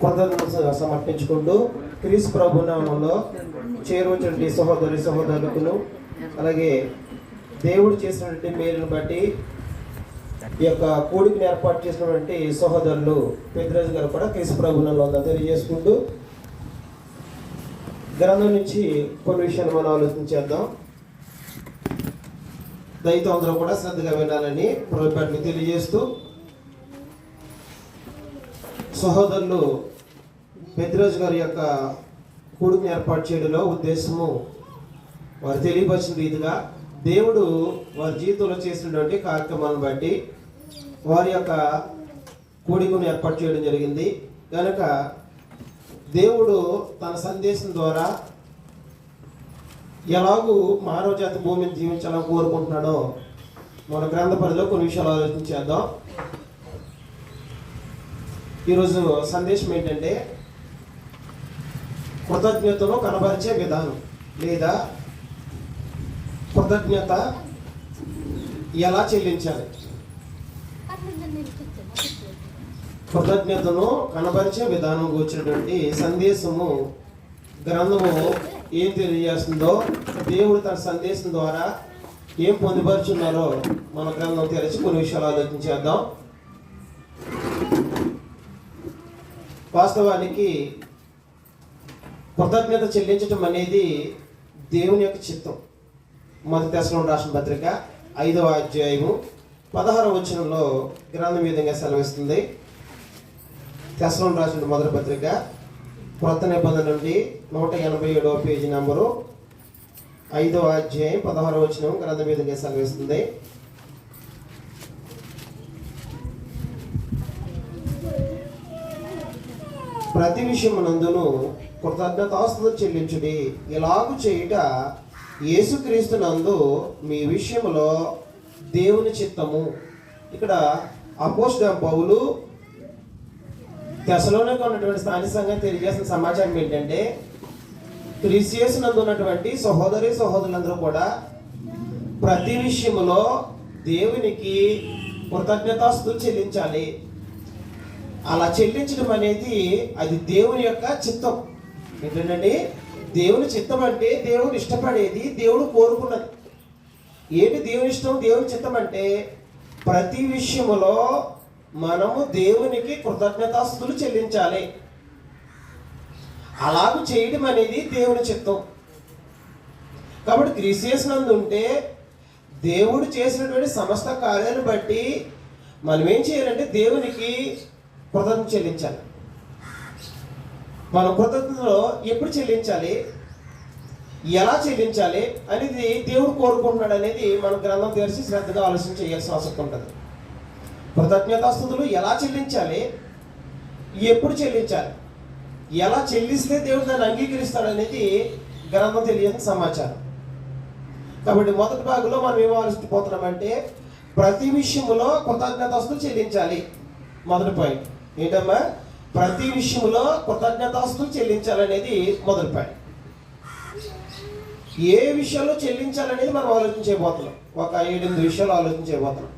కృతజ్ఞతలు సమర్పించుకుంటూ క్రీస్తు ప్రభు నామములో చేరువటువంటి సహోదరులకు అలాగే దేవుడు చేసినటువంటి మేలును బట్టి ఈ యొక్క కూడికని ఏర్పాటు చేసినటువంటి సహోదరులు పెద్దరాజు గారు కూడా క్రీస్తు ప్రభు నామములో తెలియజేసుకుంటూ గ్రంథం నుంచి కొన్ని విషయాలు మనం ఆలోచించేద్దాం. దయతో అందరూ కూడా శ్రద్ధగా వినాలని ప్రభుత్వాన్ని తెలియజేస్తూ సహోదరులు పెద్దరాజు గారి యొక్క కూడికని ఏర్పాటు చేయడంలో ఉద్దేశము వారు తెలియపరిచిన రీతిగా దేవుడు వారి జీవితంలో చేసినటువంటి కార్యక్రమాలను బట్టి వారి యొక్క కూడికను ఏర్పాటు చేయడం జరిగింది. కనుక దేవుడు తన సందేశం ద్వారా ఎలాగూ మానవ జాతి భూమిని జీవించాలని కోరుకుంటున్నాడో మన గ్రంథ పరిధిలో కొన్ని విషయాలు ఆలోచించేద్దాం. ఈరోజు సందేశం ఏంటంటే కృతజ్ఞతను కనబరిచే విధానం లేదా కృతజ్ఞత ఎలా చెల్లించాలి. కృతజ్ఞతను కనబరిచే విధానం కూర్చున్నటువంటి సందేశము గ్రంథము ఏం తెలియజేస్తుందో దేవుడు తన సందేశం ద్వారా ఏం పొందుపరుచున్నారో మన గ్రంథం తెరిచి కొన్ని విషయాలు ఆలోచించేద్దాం. వాస్తవానికి కృతజ్ఞత చెల్లించటం అనేది దేవుని యొక్క చిత్తం. మొదటి దశలోని రాసిన పత్రిక 5వ అధ్యాయము 16వ వచనంలో గ్రంథం విధంగా సెలవిస్తుంది. దశలోని రాసిన మొదటి పత్రిక క్రొత్త నిబంధన నుండి 187వ పేజీ నంబరు 5వ అధ్యాయం 16వ వచనం గ్రంథం విధంగా సెలవిస్తుంది. ప్రతి విషయమునందును కృతజ్ఞతాస్తుతులు చెల్లించుడి, ఇలాగు చేయుట యేసుక్రీస్తునందు మీ విషయములో దేవుని చిత్తము. ఇక్కడ అపోస్తలుడైన పౌలు దశలోనికి ఉన్నటువంటి స్థానిక సంఘం తెలియజేసిన సమాచారం ఏంటంటే క్రీస్తు యేసునందు ఉన్నటువంటి సహోదరులందరూ కూడా ప్రతి విషయములో దేవునికి కృతజ్ఞతాస్తుతులు చెల్లించాలి. అలా చెల్లించడం అనేది అది దేవుని యొక్క చిత్తం. ఏంటంటే దేవుని చిత్తం అంటే దేవుడు ఇష్టపడేది, దేవుడు కోరుకున్నది. ఏంటి దేవుని ఇష్టం, దేవుని చిత్తం అంటే ప్రతి విషయములో మనము దేవునికి కృతజ్ఞతాస్తుతులు చెల్లించాలి. అలాగూ చేయడం అనేది దేవుని చిత్తం. కాబట్టి క్రీస్తు యేసునందు ఉంటే దేవుడు చేసినటువంటి సమస్త కార్యాలను బట్టి మనం ఏం చేయాలంటే దేవునికి కృతజ్ఞత చెల్లించాలి. మన కృతజ్ఞతలో ఎప్పుడు చెల్లించాలి, ఎలా చెల్లించాలి అనేది దేవుడు కోరుకుంటున్నాడు అనేది మన గ్రంథం తెరిచి శ్రద్ధగా ఆలోచన చేయాల్సిన అవసరం ఉంటుంది. కృతజ్ఞతాస్తుతులు ఎలా చెల్లించాలి, ఎప్పుడు చెల్లించాలి, ఎలా చెల్లిస్తే దేవుడు దాన్ని అంగీకరిస్తాడు అనేది గ్రంథం తెలియని సమాచారం. కాబట్టి మొదటి భాగంలో మనం ఏం ఆలోచించిపోతున్నామంటే ప్రతి విషయములో కృతజ్ఞతాస్తుతులు చెల్లించాలి. మొదటి పాయింట్ ఏంటమ్మా, ప్రతి విషయంలో కృతజ్ఞతాస్తుతులు చెల్లించాలనేది మొదటి పాయింట్. ఏ విషయాల్లో చెల్లించాలనేది మనం ఆలోచించబోతున్నాం. ఒక 7-8 విషయాలు ఆలోచించబోతున్నాం.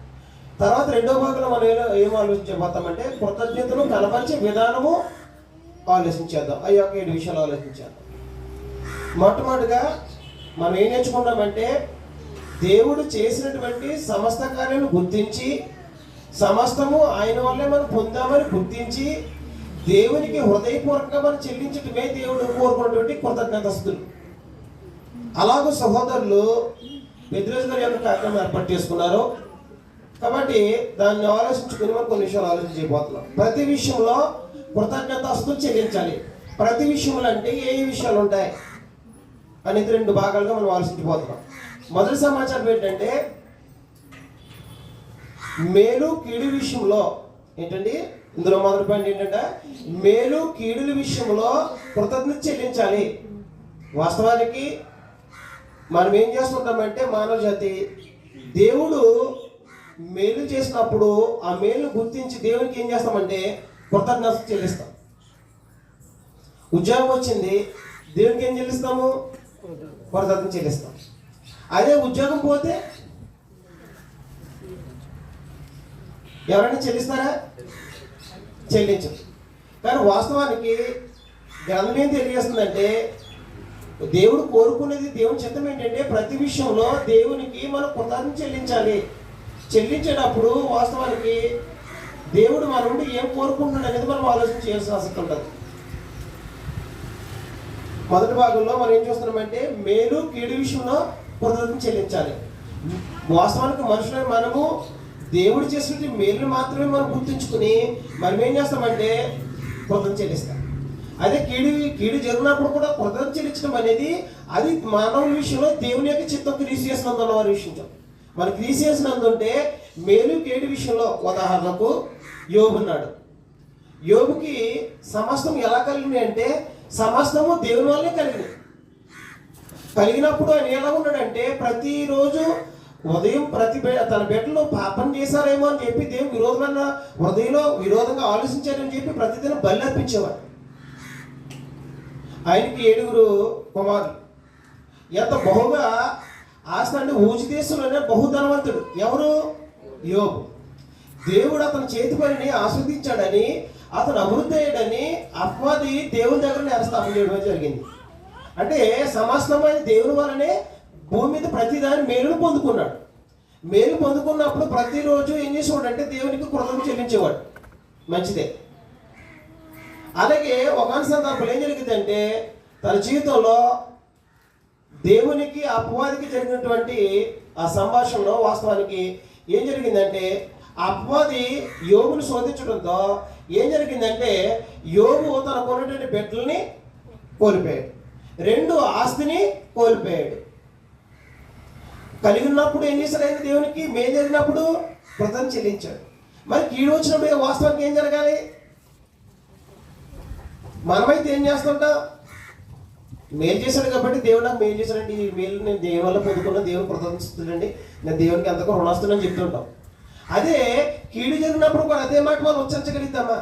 తర్వాత రెండో భాగంలో మనం ఏం ఆలోచించబోతామంటే కృతజ్ఞతను కనపరిచే విధానము ఆలోచించేద్దాం. ఆ యొక్క 7 విషయాలు ఆలోచించేద్దాం. మొట్టమొదటిగా మనం ఏం నేర్చుకుంటామంటే దేవుడు చేసినటువంటి సమస్త కార్యాలను గుర్తించి సమస్తము ఆయన వల్లే మనం పొందామని గుర్తించి దేవునికి హృదయపూర్వకంగా మనం చెల్లించటమే దేవుడు కోరుకున్నటువంటి కృతజ్ఞతాస్తుతులు. అలాగూ సహోదరులు పెద్దరాజు గారి యొక్క కార్యక్రమం ఏర్పాటు చేసుకున్నారు. కాబట్టి దాన్ని ఆలోచించుకుని మనం కొన్ని విషయాలు ఆలోచించబోతున్నాం. ప్రతి విషయంలో కృతజ్ఞతాస్తుతులు చెల్లించాలి. ప్రతి విషయంలో అంటే ఏ విషయాలు ఉంటాయి అనేది 2 భాగాలుగా మనం ఆలోచించబోతున్నాం. మొదటి సమాచారం ఏంటంటే మేలు కీడు విషయంలో ఏంటండి, ఇందులో మొదటి పాయింట్ ఏంటంటే మేలు కీడుల విషయంలో కృతజ్ఞత చెల్లించాలి. వాస్తవానికి మనం ఏం చేస్తుంటామంటే మానవ జాతి దేవుడు మేలు చేసినప్పుడు ఆ మేలు గుర్తించి దేవునికి ఏం చేస్తామంటే కృతజ్ఞత చెల్లిస్తాం. ఉద్యోగం వచ్చింది, దేవునికి ఏం చెల్లిస్తాము, కృతజ్ఞత చెల్లిస్తాం. అదే ఉద్యోగం పోతే ఎవరైనా చెల్లిస్తారా? చెల్లించరు. కానీ వాస్తవానికి గ్రంథం ఏం తెలియజేస్తుందంటే, దేవుడు కోరుకునేది, దేవుని చిత్తం ఏంటంటే ప్రతి విషయంలో దేవునికి మనం కృతజ్ఞత చెల్లించాలి. చెల్లించేటప్పుడు వాస్తవానికి దేవుడు మన నుండి ఏం కోరుకుంటున్నాడు అనేది మనం ఆలోచన చేయాల్సిన అవసరం ఉంటుంది. మొదటి భాగంలో మనం ఏం చూస్తున్నామంటే మేలు కీడు విషయంలో కృతజ్ఞత చెల్లించాలి. వాస్తవానికి మనుషులు మనము దేవుడు చేసిన మేలు మాత్రమే మనం గుర్తుంచుకుని మనం ఏం చేస్తామంటే కృతజ్ఞత చెల్లిస్తాం. అదే కీడు జరిగినప్పుడు కూడా కృతజ్ఞత చెల్లించడం అనేది అది మానవుల విషయంలో దేవుని యొక్క చిత్తం క్రీస్ చేసినందున్న వారి విషయం. మన క్రీస్ చేసినందుంటే మేలు కీడు విషయంలో ఉదాహరణకు యోబు ఉన్నాడు. యోబుకి సమస్తం ఎలా కలిగింది అంటే సమస్తము దేవుని వల్లే కలిగినప్పుడు ఆయన ఎలా ఉన్నాడంటే ప్రతిరోజు ఉదయం తన బిడ్డలు పాపం చేశారేమో అని చెప్పి దేవుని విరోధమైన హృదయంలో విరోధంగా ఆలోచించారని చెప్పి ప్రతిదినం బలి అర్పించేవాడు. ఆయనకి 7 కుమారులు. ఎంత బహుగా ఆస్తి అంటే ఊజి దేశంలోనే బహుధనవంతుడు ఎవరు? యోబు. దేవుడు అతని చేతి పనిని ఆస్వాదించాడని, అతను అభివృద్ధి అయ్యాడని అపవాది దేవుని దగ్గర నేరస్థాపన చేయడం జరిగింది. అంటే సమస్తమైన దేవుని వల్లనే భూమి మీద ప్రతిదాని మేలును పొందుకున్నాడు. మేలు పొందుకున్నప్పుడు ప్రతిరోజు ఏం చేసేవాడు దేవునికి కృతజ్ఞత చెల్లించేవాడు. మంచిదే. అలాగే ఒక సందర్భంలో ఏం జరిగిందంటే తన జీవితంలో దేవునికి అపవాదికి జరిగినటువంటి ఆ సంభాషణలో వాస్తవానికి ఏం జరిగిందంటే అపవాది యోబుని శోధించడంతో ఏం జరిగిందంటే యోబు తనకున్నటువంటి బిడ్డల్ని కోల్పోయాడు, 2 ఆస్తిని కోల్పోయాడు. కలిగి ఉన్నప్పుడు ఏం చేశాడు ఆయన దేవునికి? మేలు జరిగినప్పుడు కృతజ్ఞత చెల్లించాడు. మరి కీడు వచ్చినప్పుడు వాస్తవానికి ఏం జరగాలి? మనమైతే ఏం చేస్తుంటాం? మేలు చేశాడు కాబట్టి దేవుడు నాకు మేలు చేశాడండి, ఈ మేలు నేను దేవుని వల్ల పొందుకున్నా, దేవుని కృతజ్ఞతలండి, నేను దేవునికి ఎంతగా రుణాస్తున్నానని చెప్తుంటాం. అదే కీడు జరిగినప్పుడు కూడా అదే మాట మనం ఉచ్చరించగలుగుతామా?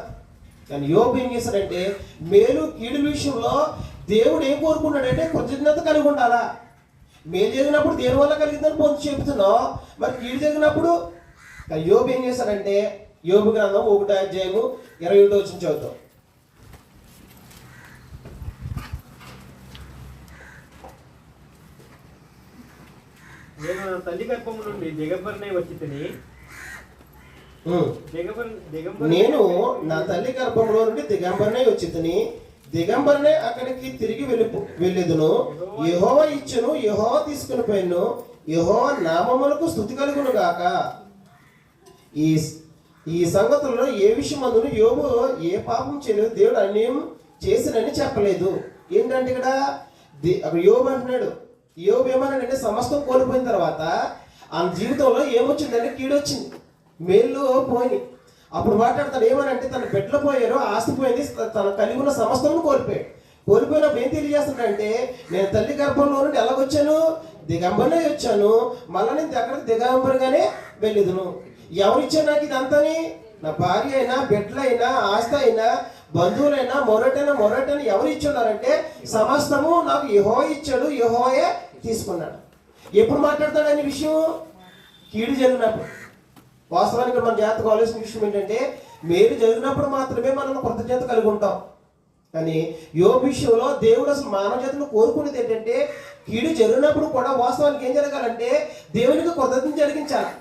కానీ యోబు ఏం చేశాడంటే మేలు కీడు విషయంలో దేవుడు ఏం కోరుకున్నాడంటే కృతజ్ఞత కలిగి ఉండాలా. మేలు జరిగినప్పుడు దేవుని వల్ల కలిగిందని పొంది చెబుతున్నావు, మరి కీడు జరిగినప్పుడు యోబు ఏం చేశాడంటే యోబు గ్రంథం 1వ అధ్యాయము 21వ వచనం చదువుతాం. నేను నా తల్లి గర్భం నుండి దిగంబరనే వచ్చి తిని దిగంబరనే అక్కడికి తిరిగి వెళ్ళేదును. యెహోవా ఇచ్చును, యెహోవా తీసుకుని పోయిను, యెహోవా నామములకు స్తుతి కలుగును గాక. ఈ సంగతుల్లో ఏ విషయం అందును యోబు ఏ పాపం చేయలేదు, దేవుడు అన్యాయం చేసినని చెప్పలేదు. ఏంటంటే ఇక్కడ యోబు అంటున్నాడు, యోబు ఏమన్నాడంటే సమస్తం కోల్పోయిన తర్వాత ఆ జీవితంలో ఏమొచ్చిందంటే కీడు వచ్చింది, మేళ్ళు పోయి. అప్పుడు మాట్లాడతాడు ఏమనంటే తన బిడ్డలు పోయారు, ఆస్తి పోయింది, తన కలిగి ఉన్న సమస్తము కోల్పోయినప్పుడు ఏం తెలియజేస్తాడంటే నేను తల్లి గర్భంలో నుండి ఎలాగొచ్చాను? దిగంబరనే వచ్చాను, మళ్ళీ నేను అక్కడికి దిగంబరగానే వెళ్ళేదును. ఎవరిచ్చాను నాకు ఇదంతాని? నా భార్య అయినా, బిడ్డలైనా, ఆస్తి అయినా, బంధువులైనా, మొరటైనా ఎవరు ఇచ్చున్నారంటే సమస్తము నాకు యెహోవా ఇచ్చాడు, యెహోవాయే తీసుకున్నాడు. ఎప్పుడు మాట్లాడతాడు అనే విషయం? కీడు జరిగినప్పుడు. వాస్తవానికి మన జాగ్రత్తగా ఆలోచించిన విషయం ఏంటంటే మేలు జరిగినప్పుడు మాత్రమే మనం కృతజ్ఞత కలిగి ఉంటాం. కానీ యోబు విషయంలో దేవుడు అసలు మానవ జాతిని కోరుకునేది ఏంటంటే కీడు జరిగినప్పుడు కూడా వాస్తవానికి ఏం జరగాలంటే దేవునికి కృతజ్ఞత జరిగించాలి.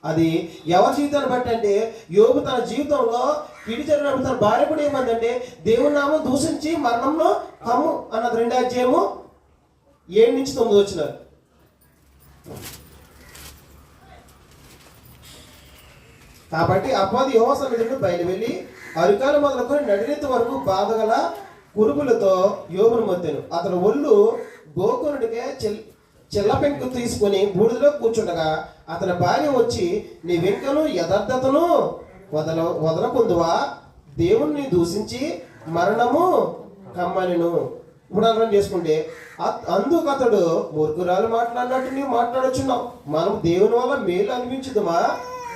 అది ఎవరి జీవితాన్ని బట్టి అంటే యోబు తన జీవితంలో కీడు జరిగినప్పుడు తన భార్య కూడా ఏమందంటే దేవుని నామం దూషించి మరణంలో కమ్ము అన్నది 2వ అధ్యాయము 7 నుంచి 9 వచ్చినారు. కాబట్టి అపవాది యెహోవా సన్నిధి నుండి బయలు వెళ్ళి అరికాలు మొదలుకొని నడినెత్తి వరకు బాధగల కురుపులతో యోబును మొత్తెను. అతను ఒళ్ళు గోకునుడికే చెల్ల పెంకు తీసుకొని బూడిదలో కూర్చుండగా అతని భార్య వచ్చి నీ వెంకను యథార్థతను వదలకుందువా, దేవుణ్ణి దూషించి మరణము కమ్మనిను. ఇప్పుడు అర్థం చేసుకుంటే అందుకు అతడు మూర్ఖురాలు మాట్లాడినట్టు నీవు మాట్లాడొచ్చున్నావు, మనం దేవుని వల్ల మేలు అనిపించుదుమా,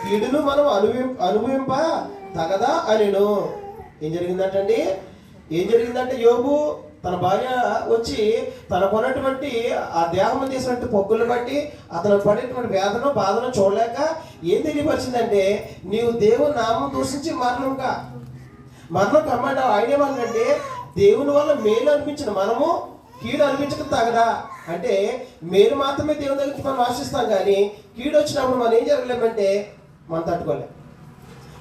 కీడును మనం అనుభవింప తగదా అనిను. ఏం జరిగిందంటే యోబు తన భార్య వచ్చి తనకున్నటువంటి ఆ దేహం చేసినట్టు పొక్కులు బట్టి అతను పడేటువంటి వేదన బాధను చూడలేక ఏం తెలియపరిచిందంటే నీవు దేవుని నామం దూషించి మరణంగా మరణం కమ్మాట ఆయన ఏమన్నాడంటే దేవుని వల్ల మేలు అనిపించిన మనము కీడు అనిపించక తగదా. అంటే మేలు మాత్రమే దేవుని దగ్గర మనం ఆశిస్తాం, కానీ కీడు వచ్చినప్పుడు మనం ఏం జరగలేమంటే మనం తట్టుకోలేం.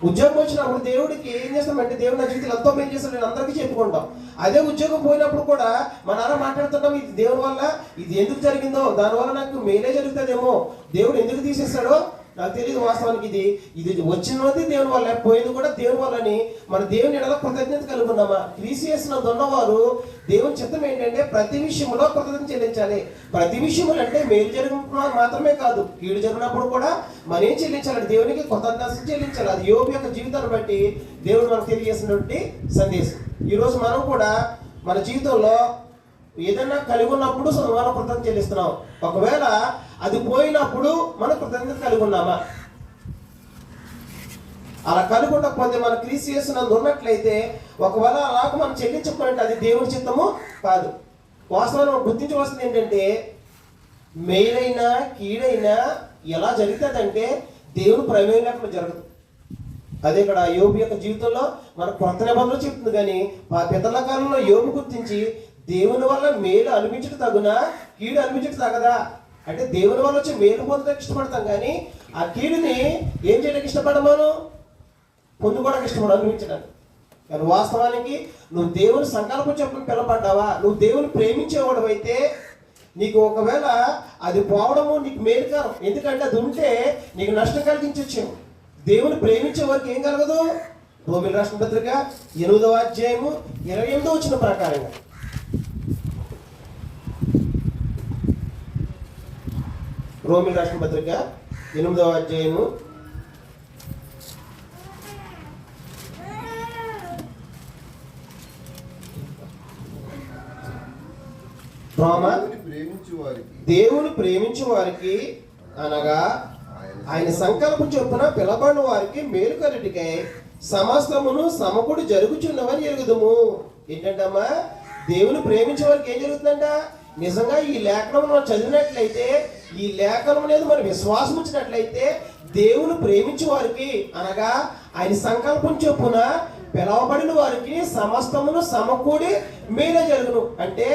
ఉద్యోగం వచ్చినప్పుడు దేవుడికి ఏం చేస్తామంటే దేవుడు నా జీవితంలో ఎంతో మేలు చేస్తాడు నేను అందరికీ చెప్పుకుంటాం. అదే ఉద్యోగం పోయినప్పుడు కూడా మన అలా మాట్లాడుతుంటాం, ఇది దేవుని వల్ల, ఇది ఎందుకు జరిగిందో, దానివల్ల నాకు మేలే జరుగుతుందేమో, దేవుడు ఎందుకు తీసేస్తాడో నాకు తెలియదు. వాస్తవానికి ఇది వచ్చినది దేవుని వల్ల, పోయింది కూడా దేవుని వల్లని మన దేవుని ఎడల కృతజ్ఞత కలిగి ఉన్నామా? క్రీస్తునందు ఉన్నవారు దేవుని చిత్తం ఏంటంటే ప్రతి విషయంలో కృతజ్ఞత చెల్లించాలి. ప్రతి విషయంలో అంటే మేలు జరిగిన మాత్రమే కాదు, కీడు జరిగినప్పుడు కూడా మనం ఏం చెల్లించాలంటే దేవునికి కృతజ్ఞత చెల్లించాలి. అది యోబు యొక్క జీవితాన్ని బట్టి దేవుడు మనకు తెలియజేసినటువంటి సందేశం. ఈరోజు మనం కూడా మన జీవితంలో ఏదైనా కలిగి ఉన్నప్పుడు మనం కృతజ్ఞత చెల్లిస్తున్నాం. ఒకవేళ అది పోయినప్పుడు మనం కృతజ్ఞత కలిగి ఉన్నామా? అలా కలిగి ఉండకపోతే మన క్రీస్తు యేసునందు ఉన్నట్లయితే ఒకవేళ అలాగ మనం చెల్లించకపోతే అది దేవుని చిత్తము కాదు. వాస్తవాన్ని మనం గుర్తించవలసింది ఏంటంటే మేలైనా కీడైనా ఎలా జరుగుతుందంటే దేవుని ప్రమేయం లేకుండా జరగదు. అదే ఇక్కడ యోబు యొక్క జీవితంలో మన కొత్త నిబంధనలు చెప్తుంది, కానీ ఆ పితల కాలంలో యోబు గుర్తించి దేవుని వల్ల మేలు అనిపించక తగునా కీడు అనిపించక తగదా. అంటే దేవుని వల్ల వచ్చి మేలు పొందడానికి ఇష్టపడతాం, కానీ ఆ కీడుని ఏం చేయడానికి ఇష్టపడమాను, పొందుకోవడానికి ఇష్టపడము, అనిపించడానికి. కానీ వాస్తవానికి నువ్వు దేవుని సంకల్పం చెప్పుకుని పిలబడ్డావా, నువ్వు దేవుని ప్రేమించేవాడు అయితే నీకు ఒకవేళ అది పోవడము నీకు మేలుకారం. ఎందుకంటే అది ఉంటే నీకు నష్టం కలిగించొచ్చేమో. దేవుని ప్రేమించే వారికి ఏం కలగదు? రోమిల రాష్ట్ర పత్రిక 8వ అధ్యాయము 28వ వచనం ప్రకారంగా రోమిల రాష్ట్ర పత్రిక 8వ అధ్యాయము 'దేవుని ప్రేమించు వారికి అనగా ఆయన సంకల్పం చొప్పున పిలబడిన వారికి మేలు కలుగుటకై సమస్తమును సమకూడి జరుగుచున్నవని ఎరుగుదుము. ఏంటంటమ్మా, దేవుని ప్రేమించే వారికి ఏం జరుగుతుందంట? నిజంగా ఈ లేఖనం మనం చదివినట్లయితే, ఈ లేఖనం అనేది మనం విశ్వాసం ఉంచినట్లయితే దేవుని ప్రేమించే వారికి అనగా ఆయన సంకల్పం చొప్పున పిలవబడిన వారికి సమస్తమును సమకూడి మేలు జరుగును. అంటే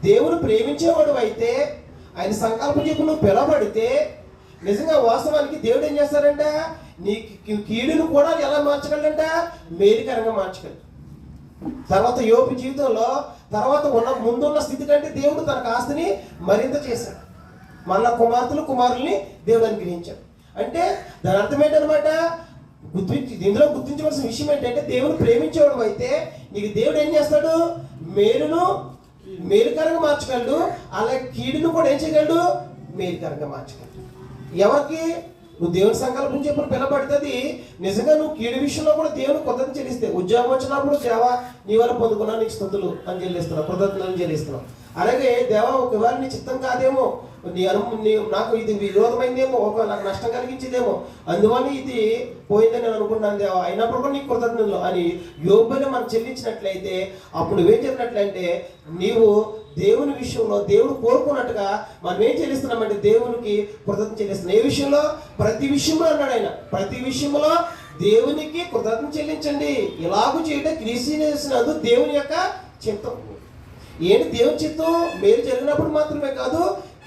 దేవుని ప్రేమించేవాడు అయితే ఆయన సంకల్పం చొప్పున నువ్వు పిలవబడితే నిజంగా వాస్తవానికి దేవుడు ఏం చేస్తారంట? నీ కీడును కూడా ఎలా మార్చగలంట? మేలుకరంగా మార్చగలడు. తర్వాత యోబు జీవితంలో తర్వాత ముందున్న స్థితి కంటే దేవుడు తనకు ఆస్తిని మరింత చేశాడు. మళ్ళా కుమారుల్ని దేవుడు అనుగ్రహించాడు. అంటే దాని అర్థం ఏంటనమాట? ఇందులో గుర్తించవలసిన విషయం ఏంటంటే దేవుని ప్రేమించేవాడు అయితే నీకు దేవుడు ఏం చేస్తాడు? మేలుకరంగా మార్చగలడు. అలాగే కీడును కూడా ఏం చేయగలడు? మేలుకరంగా మార్చగలడు. ఎవరికి? నువ్వు దేవుని సంకల్పం చెప్పిన పిలబడుతుంది. నిజంగా నువ్వు కీడు విషయంలో కూడా దేవుని కృతజ్ఞత చెల్లిస్తే, ఉద్యోగం వచ్చినప్పుడు దేవా నీ వల్ల పొందుకున్నా నీకు స్తుతులు అని చెల్లిస్తున్నావు, కృతజ్ఞతలు చెల్లిస్తున్నావు. అలాగే దేవా ఒకవేళ నీ చిత్తం కాదేమో, నాకు ఇది విరోధమైందేమో, ఒకవేళ నాకు నష్టం కలిగించిందేమో, అందువల్ల ఇది పోయిందని నేను అనుకుంటున్నాను దేవా, అయినప్పుడు కూడా నీకు కృతజ్ఞతలు అని యోబుని మనం చెల్లించినట్లయితే అప్పుడు నువ్వేం చెప్పినట్లయితే నీవు దేవుని విషయంలో దేవుడు కోరుకున్నట్టుగా మనం ఏం చెల్లిస్తున్నామంటే దేవునికి కృతజ్ఞత చెల్లిస్తున్నాం. ఏ విషయంలో? ప్రతి విషయంలో అన్నాడు ఆయన. ప్రతి విషయంలో దేవునికి కృతజ్ఞత చెల్లించండి. ఇలాగూ చేయడం క్రీస్తునందు దేవుని యొక్క చిత్తం. ఏంటి దేవుని చిత్తం? మేలు జరిగినప్పుడు మాత్రమే కాదు,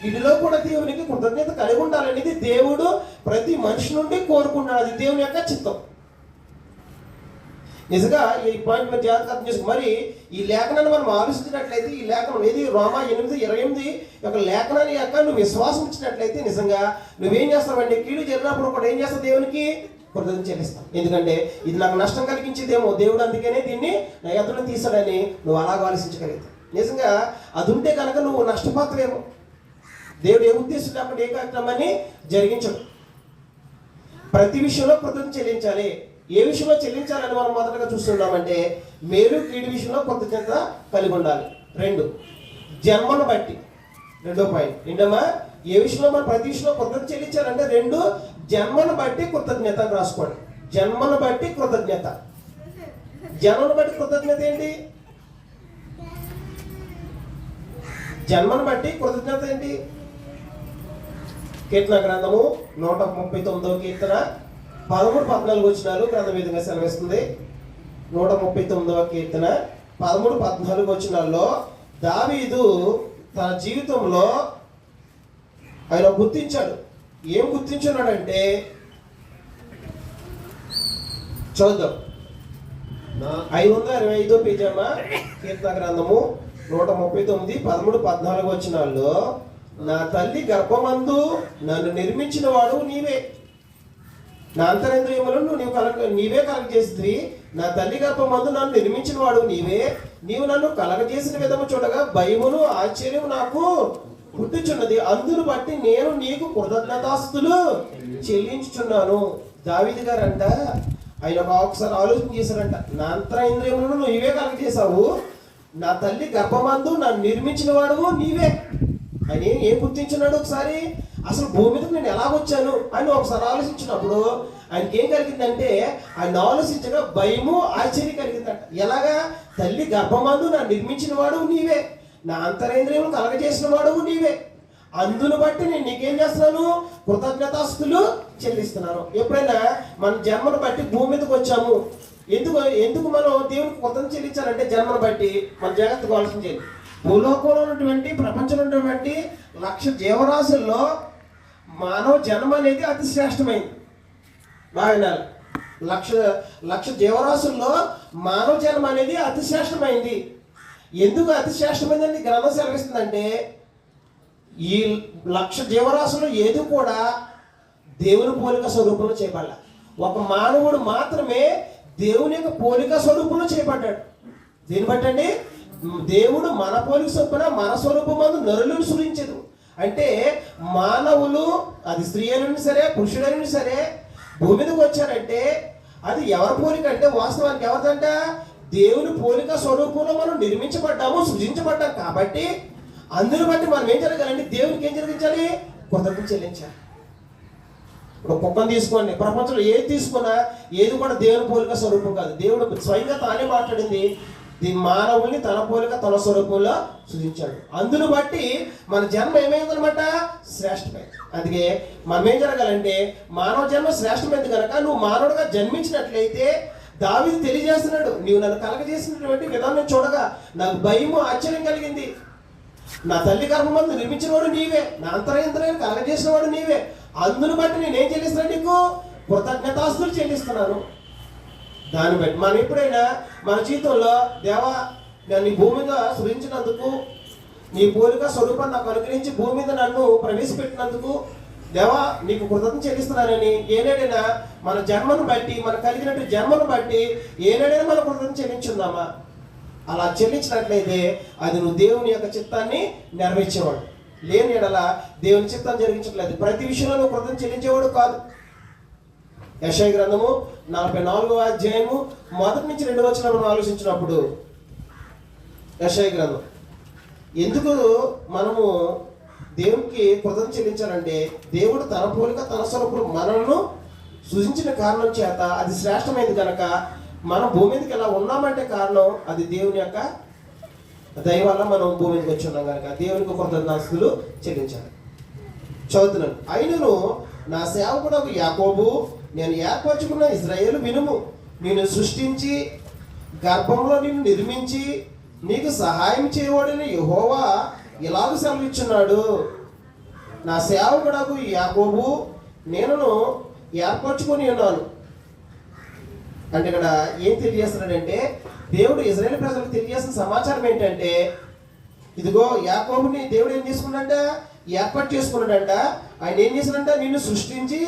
ఇదిలో కూడా దేవునికి కృతజ్ఞత కలిగి ఉండాలనేది దేవుడు ప్రతి మనిషి నుండి కోరుకున్నాడు. అది దేవుని యొక్క చిత్తం. నిజంగా ఈ పాయింట్ మీద జాగ్రత్త చేసుకో. మరి ఈ లేఖనాన్ని మనం ఆలోచించినట్లయితే, ఈ లేఖనం ఏది? రోమా 8:28 యొక్క లేఖనాన్ని యొక్క నువ్వు విశ్వాసం ఇచ్చినట్లయితే నిజంగా నువ్వేం చేస్తావంటే కీడు జరిగినప్పుడు కూడా ఏం చేస్తావు? దేవునికి కృతజ్ఞత చెల్లిస్తాం. ఎందుకంటే ఇది నాకు నష్టం కలిగించేదేమో, దేవుడు అందుకనే దీన్ని నా ఎదురు తీసాడని నువ్వు అలాగ ఆలోచించగలుగుతావు. నిజంగా అది ఉంటే కనుక నువ్వు నష్టపోతావేమో. దేవుడు ఏ ఉద్దేశం లేకుండా ఏ కార్యక్రమాన్ని జరిగించడు. ప్రతి విషయంలో కృతజ్ఞత చెల్లించాలి. ఏ విషయంలో చెల్లించాలని మనం మొదటగా చూస్తున్నామంటే మేలు కీడు విషయంలో కృతజ్ఞత కలిగి ఉండాలి. 2, జన్మను బట్టి. 2వ పాయింట్ ఏంటమ్మా? ఏ విషయంలో మనం ప్రతి విషయంలో కృతజ్ఞత చెల్లించాలంటే 2, జన్మను బట్టి కృతజ్ఞత అని రాసుకోండి. జన్మను బట్టి కృతజ్ఞత. జన్మను బట్టి కృతజ్ఞత ఏంటి? జన్మను బట్టి కృతజ్ఞత ఏంటి? కీర్తన గ్రంథము 139వ కీర్తన 13-14 వచనాలు గ్రంథం విధంగా సెలవిస్తుంది. 139వ కీర్తన 13-14 వచనాల్లో దావీదు తన జీవితంలో ఆయన గుర్తించాడు. ఏం గుర్తించున్నాడంటే చూద్దాం. 525 పేజమ్మ కీర్తన గ్రంథము 139 13-14 వచనాల్లో, నా తల్లి గర్భమందు నన్ను నిర్మించిన వాడు నీవే, నా అంతరేంద్రియములను నీవే కలగజేసి, నా తల్లి గర్భమందు నన్ను నిర్మించిన వాడు నీవే, నీవు నన్ను కలగజేసిన విధము చూడగా భయమును ఆశ్చర్యము నాకు పుట్టుచున్నది, అందును బట్టి నేను నీకు కృతజ్ఞతాస్తుతులు చెల్లించుచున్నాను. దావీదు గారంట ఆయన ఒకసారి ఆలోచన చేశారంట, నా అంతరేంద్రియములను నీవే కలగజేశావు, నా తల్లి గర్భమందు నన్ను నిర్మించిన వాడు నీవే అని ఏం గుర్తించున్నాడు. ఒకసారి అసలు భూమి మీదకి నేను ఎలా వచ్చాను అని ఒకసారి ఆలోచించినప్పుడు ఆయనకి ఏం కలిగిందంటే, ఆయన ఆలోచించగా భయము ఆశ్చర్యం కలిగిందంట. ఎలాగా? తల్లి గర్భమందు నన్ను నిర్మించిన వాడు నీవే, నా అంతరేంద్రియములు కలగజేసిన వాడు నీవే, అందును బట్టి నేను నీకేం చేస్తున్నాను? కృతజ్ఞతాస్తుతులు చెల్లిస్తున్నాను. ఎప్పుడైనా మన జన్మను బట్టి భూమి మీదకి వచ్చాము, ఎందుకు మనం దేవునికి కృతజ్ఞత చెల్లించాలంటే జన్మను బట్టి మన జాగ్రత్తగా ఆలోచించాలి. భూలోకంలో ఉన్నటువంటి ప్రపంచంలో ఉన్నటువంటి 1,00,000 జీవరాశుల్లో మానవ జన్మ అనేది అతి శ్రేష్టమైంది. బాగా 1,00,000 జీవరాశుల్లో మానవ జన్మ అనేది అతి శ్రేష్టమైంది. ఎందుకు అతి శ్రేష్టమైందని గ్రంథం సెలవిస్తుందంటే, ఈ 1,00,000 జీవరాశులు ఏది కూడా దేవుని పోలిక స్వరూపంలో చేయబడాల. ఒక మానవుడు మాత్రమే దేవుని యొక్క పోలిక స్వరూపంలో చేయబడ్డాడు. దీన్ని బట్టండి, దేవుడు మన పోలిక చొప్పున మన స్వరూపమందు నరులను సృజించదు. అంటే మానవులు, అది స్త్రీ అయినా సరే పురుషుడైనా సరే భూమి మీదకి వచ్చారంటే అది ఎవరి పోలిక అంటే వాస్తవానికి ఎవరిదంట? దేవుని పోలిక స్వరూపంలో మనం నిర్మించబడ్డాము, సృజించబడ్డాం. కాబట్టి అందుని బట్టి మనం ఏం జరగాలంటే దేవునికి ఏం జరిగించాలి? కృతజ్ఞత చెల్లించాలి. ఇప్పుడు కుక్కను తీసుకోండి, ప్రపంచంలో ఏది తీసుకున్నా ఏది కూడా దేవుని పోలిక స్వరూపం కాదు. దేవుడు స్వయంగా తానే మాట్లాడింది, మానవుల్ని తన పోలిక తన స్వరూపంలో సృజించాడు. అందును బట్టి మన జన్మ ఏమైందనమాట? శ్రేష్టమైంది. అందుకే మనం ఏం జరగాలంటే, మానవ జన్మ శ్రేష్టమైంది కనుక నువ్వు మానవుడిగా జన్మించినట్లయితే దావీదు తెలియజేస్తున్నాడు, నీవు నన్ను కలగజేసినటువంటి విధానం చూడగా నాకు భయము ఆశ్చర్యం కలిగింది. నా తల్లి గర్భమందు నిర్మించిన వాడు నీవే, నా అంతరేంద్రియాన్ని కలగజేసిన వాడు నీవే, అందును బట్టి నేనేం చెల్లిస్తున్నాను? నీకు కృతజ్ఞతాస్తుతులు చెల్లిస్తున్నాను. దాన్ని బట్టి మనం ఎప్పుడైనా మన జీవితంలో, దేవా నన్ను భూమి మీద సృజించినందుకు, నీ పోలిక స్వరూపాన్ని నాకు అనుగ్రహించి భూమి మీద నన్ను ప్రవేశపెట్టినందుకు దేవా నీకు కృతజ్ఞత చెల్లిస్తున్నానని ఏనాడైనా మన జన్మను బట్టి, మనకు కలిగినట్టు జన్మను బట్టి ఏనాడైనా మన కృతజ్ఞత చెల్లించుందామా? అలా చెల్లించినట్లయితే అది నువ్వు దేవుని యొక్క చిత్తాన్ని నెరవేర్చేవాడు. లేని ఎడల దేవుని చిత్తాన్ని జరిగించట్లేదు, ప్రతి విషయంలో నువ్వు కృతజ్ఞత చెల్లించేవాడు కాదు. యెషయా గ్రంథము 44వ అధ్యాయము 1-2 వచనాలను ఆలోచించినప్పుడు, యెషయా గ్రంథం ఎందుకు మనము దేవునికి కృతజ్ఞత చెల్లించాలంటే, దేవుడు తన పోలిక తన స్వరూపం మనలను సృజించిన కారణం చేత అది శ్రేష్టమైంది కనుక మనం భూమి మీదకి ఎలా ఉన్నామంటే కారణం అది దేవుని యొక్క దయ వల్ల మనం భూమి మీదకి వచ్చి ఉన్నాం కనుక దేవునికి కృతజ్ఞతాస్తుతులు చెల్లించాలి. చదువుతున్నాను. అయినను నా సేవకుడు యాకోబు, నేను ఏర్పరచుకున్న ఇశ్రాయేలు వినుము, నేను సృష్టించి గర్భంలో నిన్ను నిర్మించి నీకు సహాయం చేయవాడని యెహోవా ఇలాగ సెలవిచ్చున్నాడు. నా సేవకుడు యాకోబు నేను ఏర్పరచుకొని ఉన్నాను. అంటే ఇక్కడ ఏం తెలియజేస్తున్నాడంటే, దేవుడు ఇశ్రాయేలు ప్రజలకు తెలియజేసిన సమాచారం ఏంటంటే, ఇదిగో యాకోబుని దేవుడు ఏం చేసుకున్నాడంట? ఏర్పాటు చేసుకున్నాడంట. ఆయన ఏం చేశాడంట? నిన్ను సృష్టించి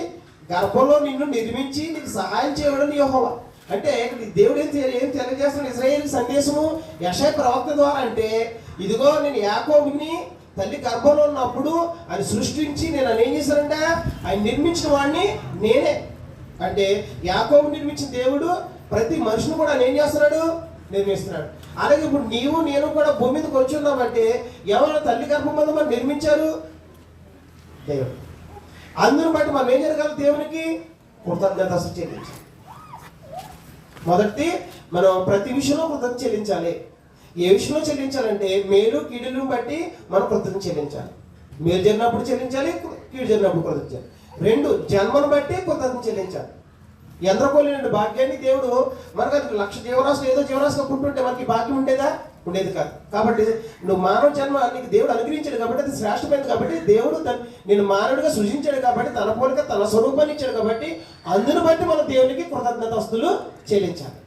గర్భంలో నిన్ను నిర్మించి నీకు సహాయం చేయడం యెహోవా. అంటే దేవుడు ఏం తెలియజేస్తున్నాడు ఇశ్రాయేలు సందేశము యెషయా ప్రవక్త ద్వారా అంటే, ఇదిగో నేను యాకోబుని తల్లి గర్భంలో ఉన్నప్పుడు ఆయన సృష్టించి నేను ఆయన ఏం చేశానంట? ఆయన నిర్మించిన వాడిని నేనే. అంటే యాకోబు నిర్మించిన దేవుడు ప్రతి మనిషిని కూడా ఆయన ఏం చేస్తున్నాడు? నిర్మిస్తున్నాడు. అలాగే ఇప్పుడు నీవు నేను కూడా భూమి మీదకి వచ్చి ఉన్నామంటే ఎవరు తల్లి గర్భంలో మనం నిర్మించారు? దేవుడు. అందును బట్టి మనం ఏం జరగాలి? దేవునికి కృతజ్ఞత చెల్లించాలి. మొదటి మనం ప్రతి విషయంలో కృతజ్ఞత చెల్లించాలి. ఏ విషయంలో చెల్లించాలంటే మేలు కీడులను బట్టి మనం కృతజ్ఞత చెల్లించాలి. మేలు జరిగినప్పుడు చెల్లించాలి, కీడు జరిగినప్పుడు కృతజ్ఞత. 2 జన్మను బట్టి కృతజ్ఞత చెల్లించాలి. ఎందరకోలేని భాగ్యాన్ని దేవుడు మనకు అది 1,00,000 జీవరాశులు ఏదో జీవరాశిగా పుట్టుంటే మనకి భాగ్యం ఉండేదా? ఉండేది కాదు. కాబట్టి నువ్వు మానవ జన్మ నీకు దేవుడు అనుగ్రహించాడు కాబట్టి అది శ్రేష్టమైనది. కాబట్టి దేవుడు నేను మానవుడిగా సృజించాడు కాబట్టి తన పోలిక తన స్వరూపాన్ని ఇచ్చాడు కాబట్టి అందును బట్టి మన దేవునికి కృతజ్ఞతాస్తులు చెల్లించాలి.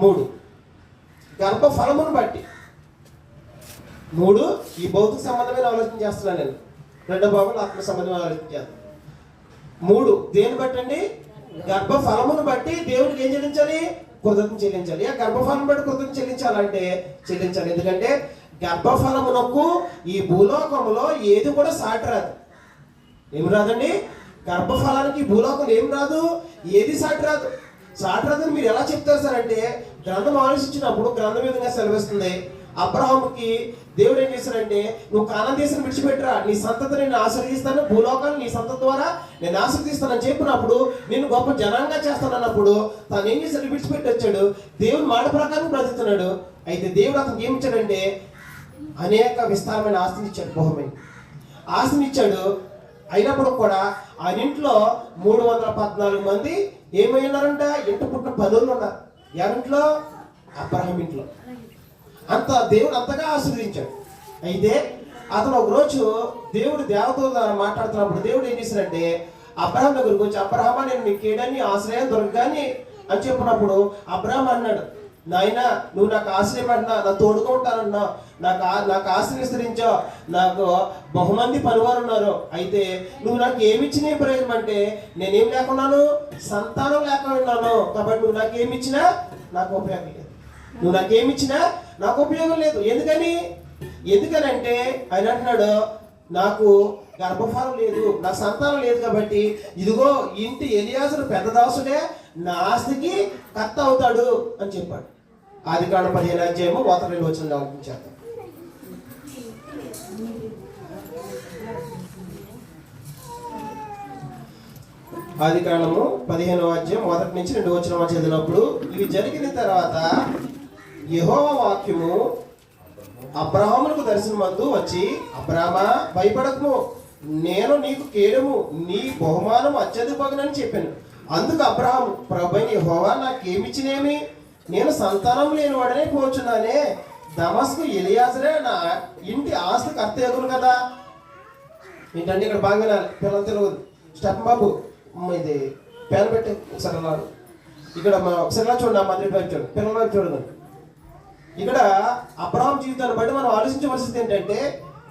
3 గర్భఫలమును బట్టి. 3 ఈ భౌతిక సంబంధమైన ఆలోచన చేస్తున్నాను నేను. 2వ భాగంలో ఆత్మ సంబంధమైన ఆలోచన చేస్తాను. 3 దేని బట్టి అండి? గర్భఫలమును బట్టి దేవుడికి ఏం చెల్లించాలి? కృతజ్ఞత చెల్లించాలి. ఆ గర్భఫలం బట్టి కృతజ్ఞత చెల్లించాలంటే చెల్లించాలి. ఎందుకంటే గర్భఫలమునకు ఈ భూలోకములో ఏది కూడా సాటి రాదు. ఏమి రాదండి? గర్భఫలానికి భూలోకం ఏం రాదు, ఏది సాటి రాదు. సాటి రాదని మీరు ఎలా చెప్తారు సార్ అంటే, గ్రంథం ఆలోచించినప్పుడు గ్రంథం విధంగా సెలవిస్తుంది. అబ్రహాముకి దేవుడు ఏం చేశాడంటే, నువ్వు కానాను దేశం విడిచిపెట్టరా, నీ సంతతిని నేను ఆశీర్వదిస్తాను, భూలోకాన్ని నీ సంతతి ద్వారా నేను ఆశీర్వదిస్తానని చెప్పినప్పుడు నేను గొప్ప జనాంగా చేస్తానన్నప్పుడు తను ఏం చేశాడు? విడిచిపెట్టి వచ్చాడు. దేవుడు మాట ప్రకారం బ్రతుకుతున్నాడు. అయితే దేవుడు అతనికి ఏమి ఇచ్చాడంటే అనేక విస్తారమైన ఆస్తిని ఇచ్చాడు. బహుమైన ఆస్తిని ఇచ్చాడు. అయినప్పుడు కూడా ఆయన ఇంట్లో 314 మంది ఏమై ఉన్నారంట? ఇంట పుట్టిన పనులు ఉన్నారు. ఎవరింట్లో? అబ్రహాం ఇంట్లో. అంత దేవుడు అంతగా ఆశీర్వదించాడు. అయితే అతను ఒకరోజు దేవుడు దేవతతో మాట్లాడుతున్నప్పుడు దేవుడు ఏం చేశాడంటే అబ్రహాం దగ్గరకు వచ్చి, అబ్రహామా నేను నీకు ఏడాన్ని ఆశ్రయం దొరకగాని అని చెప్పినప్పుడు అబ్రహాం అన్నాడు, నాయన నువ్వు నాకు ఆశ్రయం అంటున్నా, నా తోడుగా ఉంటానన్నా, నాకు ఆశ్రయం విస్తరించావు, నాకు బహుమంది పనివారు ఉన్నారు. అయితే నువ్వు నాకు ఏమిచ్చినా ప్రయోజనం అంటే నేనేం లేకున్నాను? సంతానం లేకున్నాను. కాబట్టి నువ్వు నాకు ఏమిచ్చినా నాకు ఉపయోగం లేదు. నువ్వు నాకేమిచ్చినా నాకు ఉపయోగం లేదు. ఎందుకనంటే ఆయన అంటున్నాడు, నాకు గర్భఫలం లేదు, నాకు సంతానం లేదు. కాబట్టి ఇదిగో ఇంటి ఎలియాజరు పెద్ద దాసుడే నా ఆస్తికి కర్త అవుతాడు అని చెప్పాడు. ఆదికాండం 15వ అధ్యాయము 1-2 వచనం ఆలోచించారు. ఆదికాండము 15వ అధ్యాయం 1-2 వచనం చదివినప్పుడు, ఇవి జరిగిన తర్వాత యెహోవా వాక్యము అబ్రహామునకు దర్శనమందు వచ్చి, అబ్రామా భయపడకుము, నేను నీకు కేడము, నీ బహుమానం అత్యధికమని చెప్పాను. అందుకు అబ్రహాము, ప్రభువైన యెహోవా నాకేమిచ్చినేమి? నేను సంతానం లేని వాడనే పోచున్నానే. దమస్కు ఎలియాజరే నా ఇంటి ఆస్తి కర్త ఎగురు కదా. ఏంటంటే ఇక్కడ బాగా పిల్లలు తెలియదు. స్టెప్ బాబు ఇది పేరు పెట్టి ఒకసారి అన్నాడు. ఇక్కడ ఒకసారి చూడండి, ఆ మందిరి వైపు చూడండి, పిల్లల వైపు చూడండి. ఇక్కడ అబ్రహాం జీవితాన్ని బట్టి మనం ఆలోచించవలసింది ఏంటంటే,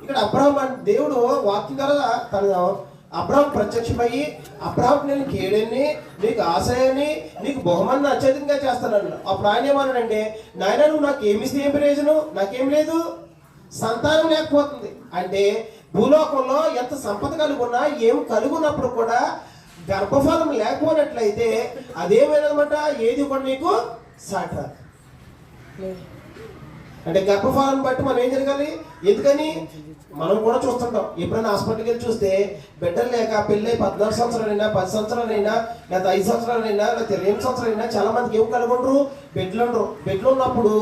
ఇక్కడ అబ్రహాం అంటే దేవుడు వాక్యం ద్వారా తన అబ్రహాం ప్రత్యక్షమయ్యి, అబ్రహాం నేను కేడని, నీకు ఆశయాన్ని, నీకు బహుమాన్ని అత్యధికంగా చేస్తానన్నాడు. అప్పుడు ఆయన ఏమన్నాడంటే, నాయన నువ్వు నాకు ఏమిస్తే ఏం ప్రయోజనం? నాకేం లేదు, సంతానం లేకపోతుంది. అంటే భూలోకంలో ఎంత సంపద కలుగున్నా ఏం కలుగున్నప్పుడు కూడా గర్భఫలం లేకపోయినట్లయితే అదేమైనమాట? ఏది కూడా నీకు సాటి రాదు. అంటే గర్భఫలాన్ని బట్టి మనం ఏం జరగాలి? ఎందుకని మనం కూడా చూస్తుంటాం. ఎప్పుడైనా హాస్పిటల్కి వెళ్ళి చూస్తే బిడ్డలు లేక పెళ్ళి 14 సంవత్సరాలైనా 10 సంవత్సరాలైనా లేదా 5 సంవత్సరాలైనా లేదా 8 సంవత్సరాలైనా చాలా మందికి ఏం కలుగుండ్రు? బెడ్లు ఉన్నప్పుడు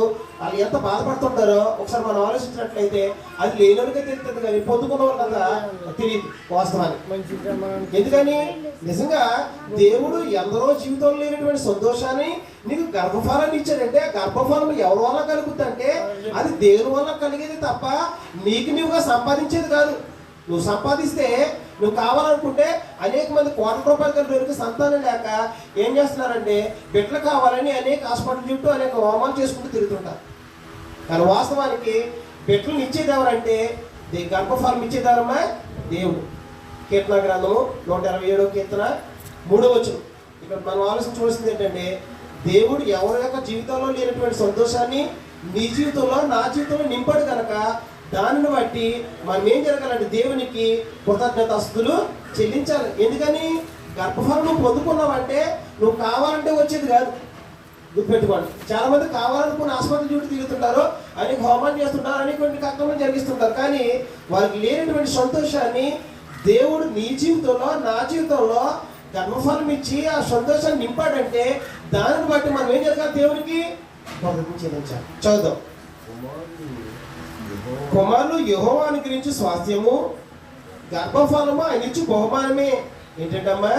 వాళ్ళు ఎంత బాధపడుతుంటారో ఒకసారి మనం ఆలోచించినట్లయితే అది లేనివారికే తెలుస్తుంది, కానీ పొందుకున్న వాళ్ళంతా తెలియదు వాస్తవానికి. ఎందుకని నిజంగా దేవుడు ఎందరో జీవితంలో లేనటువంటి సంతోషాన్ని నీకు గర్భఫలాన్ని ఇచ్చాడంటే, గర్భఫలం ఎవరి వల్ల కలుగుతుందంటే అది దేవుని వల్ల కలిగేది తప్ప నీకు నువ్వుగా సంపాదించేది కాదు. నువ్వు సంపాదిస్తే నువ్వు కావాలనుకుంటే అనేక మంది ₹1,00,000 సంతానం లేక ఏం చేస్తున్నారంటే బిడ్డలు కావాలని అనేక హాస్పిటల్ చుట్టూ అనేక హోమాలు చేసుకుంటూ తిరుగుతుంటారు. కానీ వాస్తవానికి బిడ్డలను ఇచ్చేది ఎవరంటే గర్భఫలం ఇచ్చేది ఎవరమ్మా? దేవుడు. కీర్తన గ్రంథము 127వ కీర్తన 3వ వచనం. ఇక్కడ మనం ఆలోచించవలసింది ఏంటంటే, దేవుడు ఎవరి యొక్క జీవితంలో లేనటువంటి సంతోషాన్ని నీ జీవితంలో నా జీవితంలో నింపాడు కనుక దానిని బట్టి మనం ఏం జరగాలంటే దేవునికి కృతజ్ఞతాస్తులు చెల్లించాలి. ఎందుకని? గర్భఫలం నువ్వు పొందుకున్నావంటే నువ్వు కావాలంటే వచ్చేది కాదు. గుర్తుపెట్టుకోండి. చాలా మంది కావాలనుకుని హాస్పిటల్ చుట్టూ తిరుగుతుంటారు, అనేక హోమాలు చేస్తుంటారు, అనేక కార్యక్రమాలు జరిగిస్తుంటారు. కానీ వారికి లేనటువంటి సంతోషాన్ని దేవుడు నీ జీవితంలో నా జీవితంలో గర్భఫలం ఇచ్చి ఆ సంతోషాన్ని నింపాడంటే దానిని బట్టి మనం ఏం జరగాలి? దేవునికి కృతజ్ఞత చెల్లించాలి. చదువుదాం. కుమారులు యెహోవా అనుగ్రహించు స్వాస్థ్యము, గర్భఫలము ఆయన ఇచ్చు బహుమానమే. ఏంటంటమ్మా?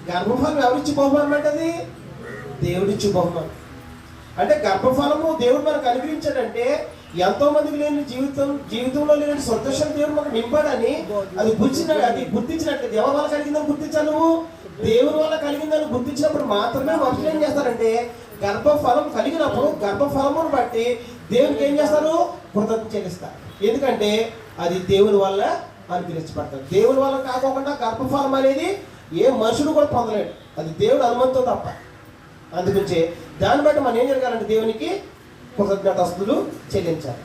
గర్భఫలం ఎవరిచ్చి బహుమానం అంటే అది దేవుడిచ్చి బహుమానం. అంటే గర్భఫలము దేవుడు మనకు అనుగ్రహించాడంటే ఎంతో మందికి లేని జీవితంలో లేని సంతోషం దేవుడు మనకు నింపాడని అది గుర్తించినట్టు ఎవరి వల్ల కలిగిందని గుర్తించాలి. నువ్వు దేవుని వల్ల కలిగిందని గుర్తించినప్పుడు మాత్రమే మనుషులు ఏం చేస్తారంటే గర్భఫలం కలిగినప్పుడు గర్భఫలమును బట్టి దేవునికి ఏం చేస్తారు? కృతజ్ఞత చెల్లిస్తారు. ఎందుకంటే అది దేవుని వల్ల అనుగ్రహించబడతారు. దేవుని వల్ల కాకుండా గర్భఫలం అనేది ఏ మనుషుడు కూడా పొందలేడు, అది దేవుడు అనుమతితో తప్ప. అందుగురించి దాన్ని బట్టి మనం ఏం జరగాలంటే దేవునికి కృతజ్ఞతాస్తులు చెల్లించాలి.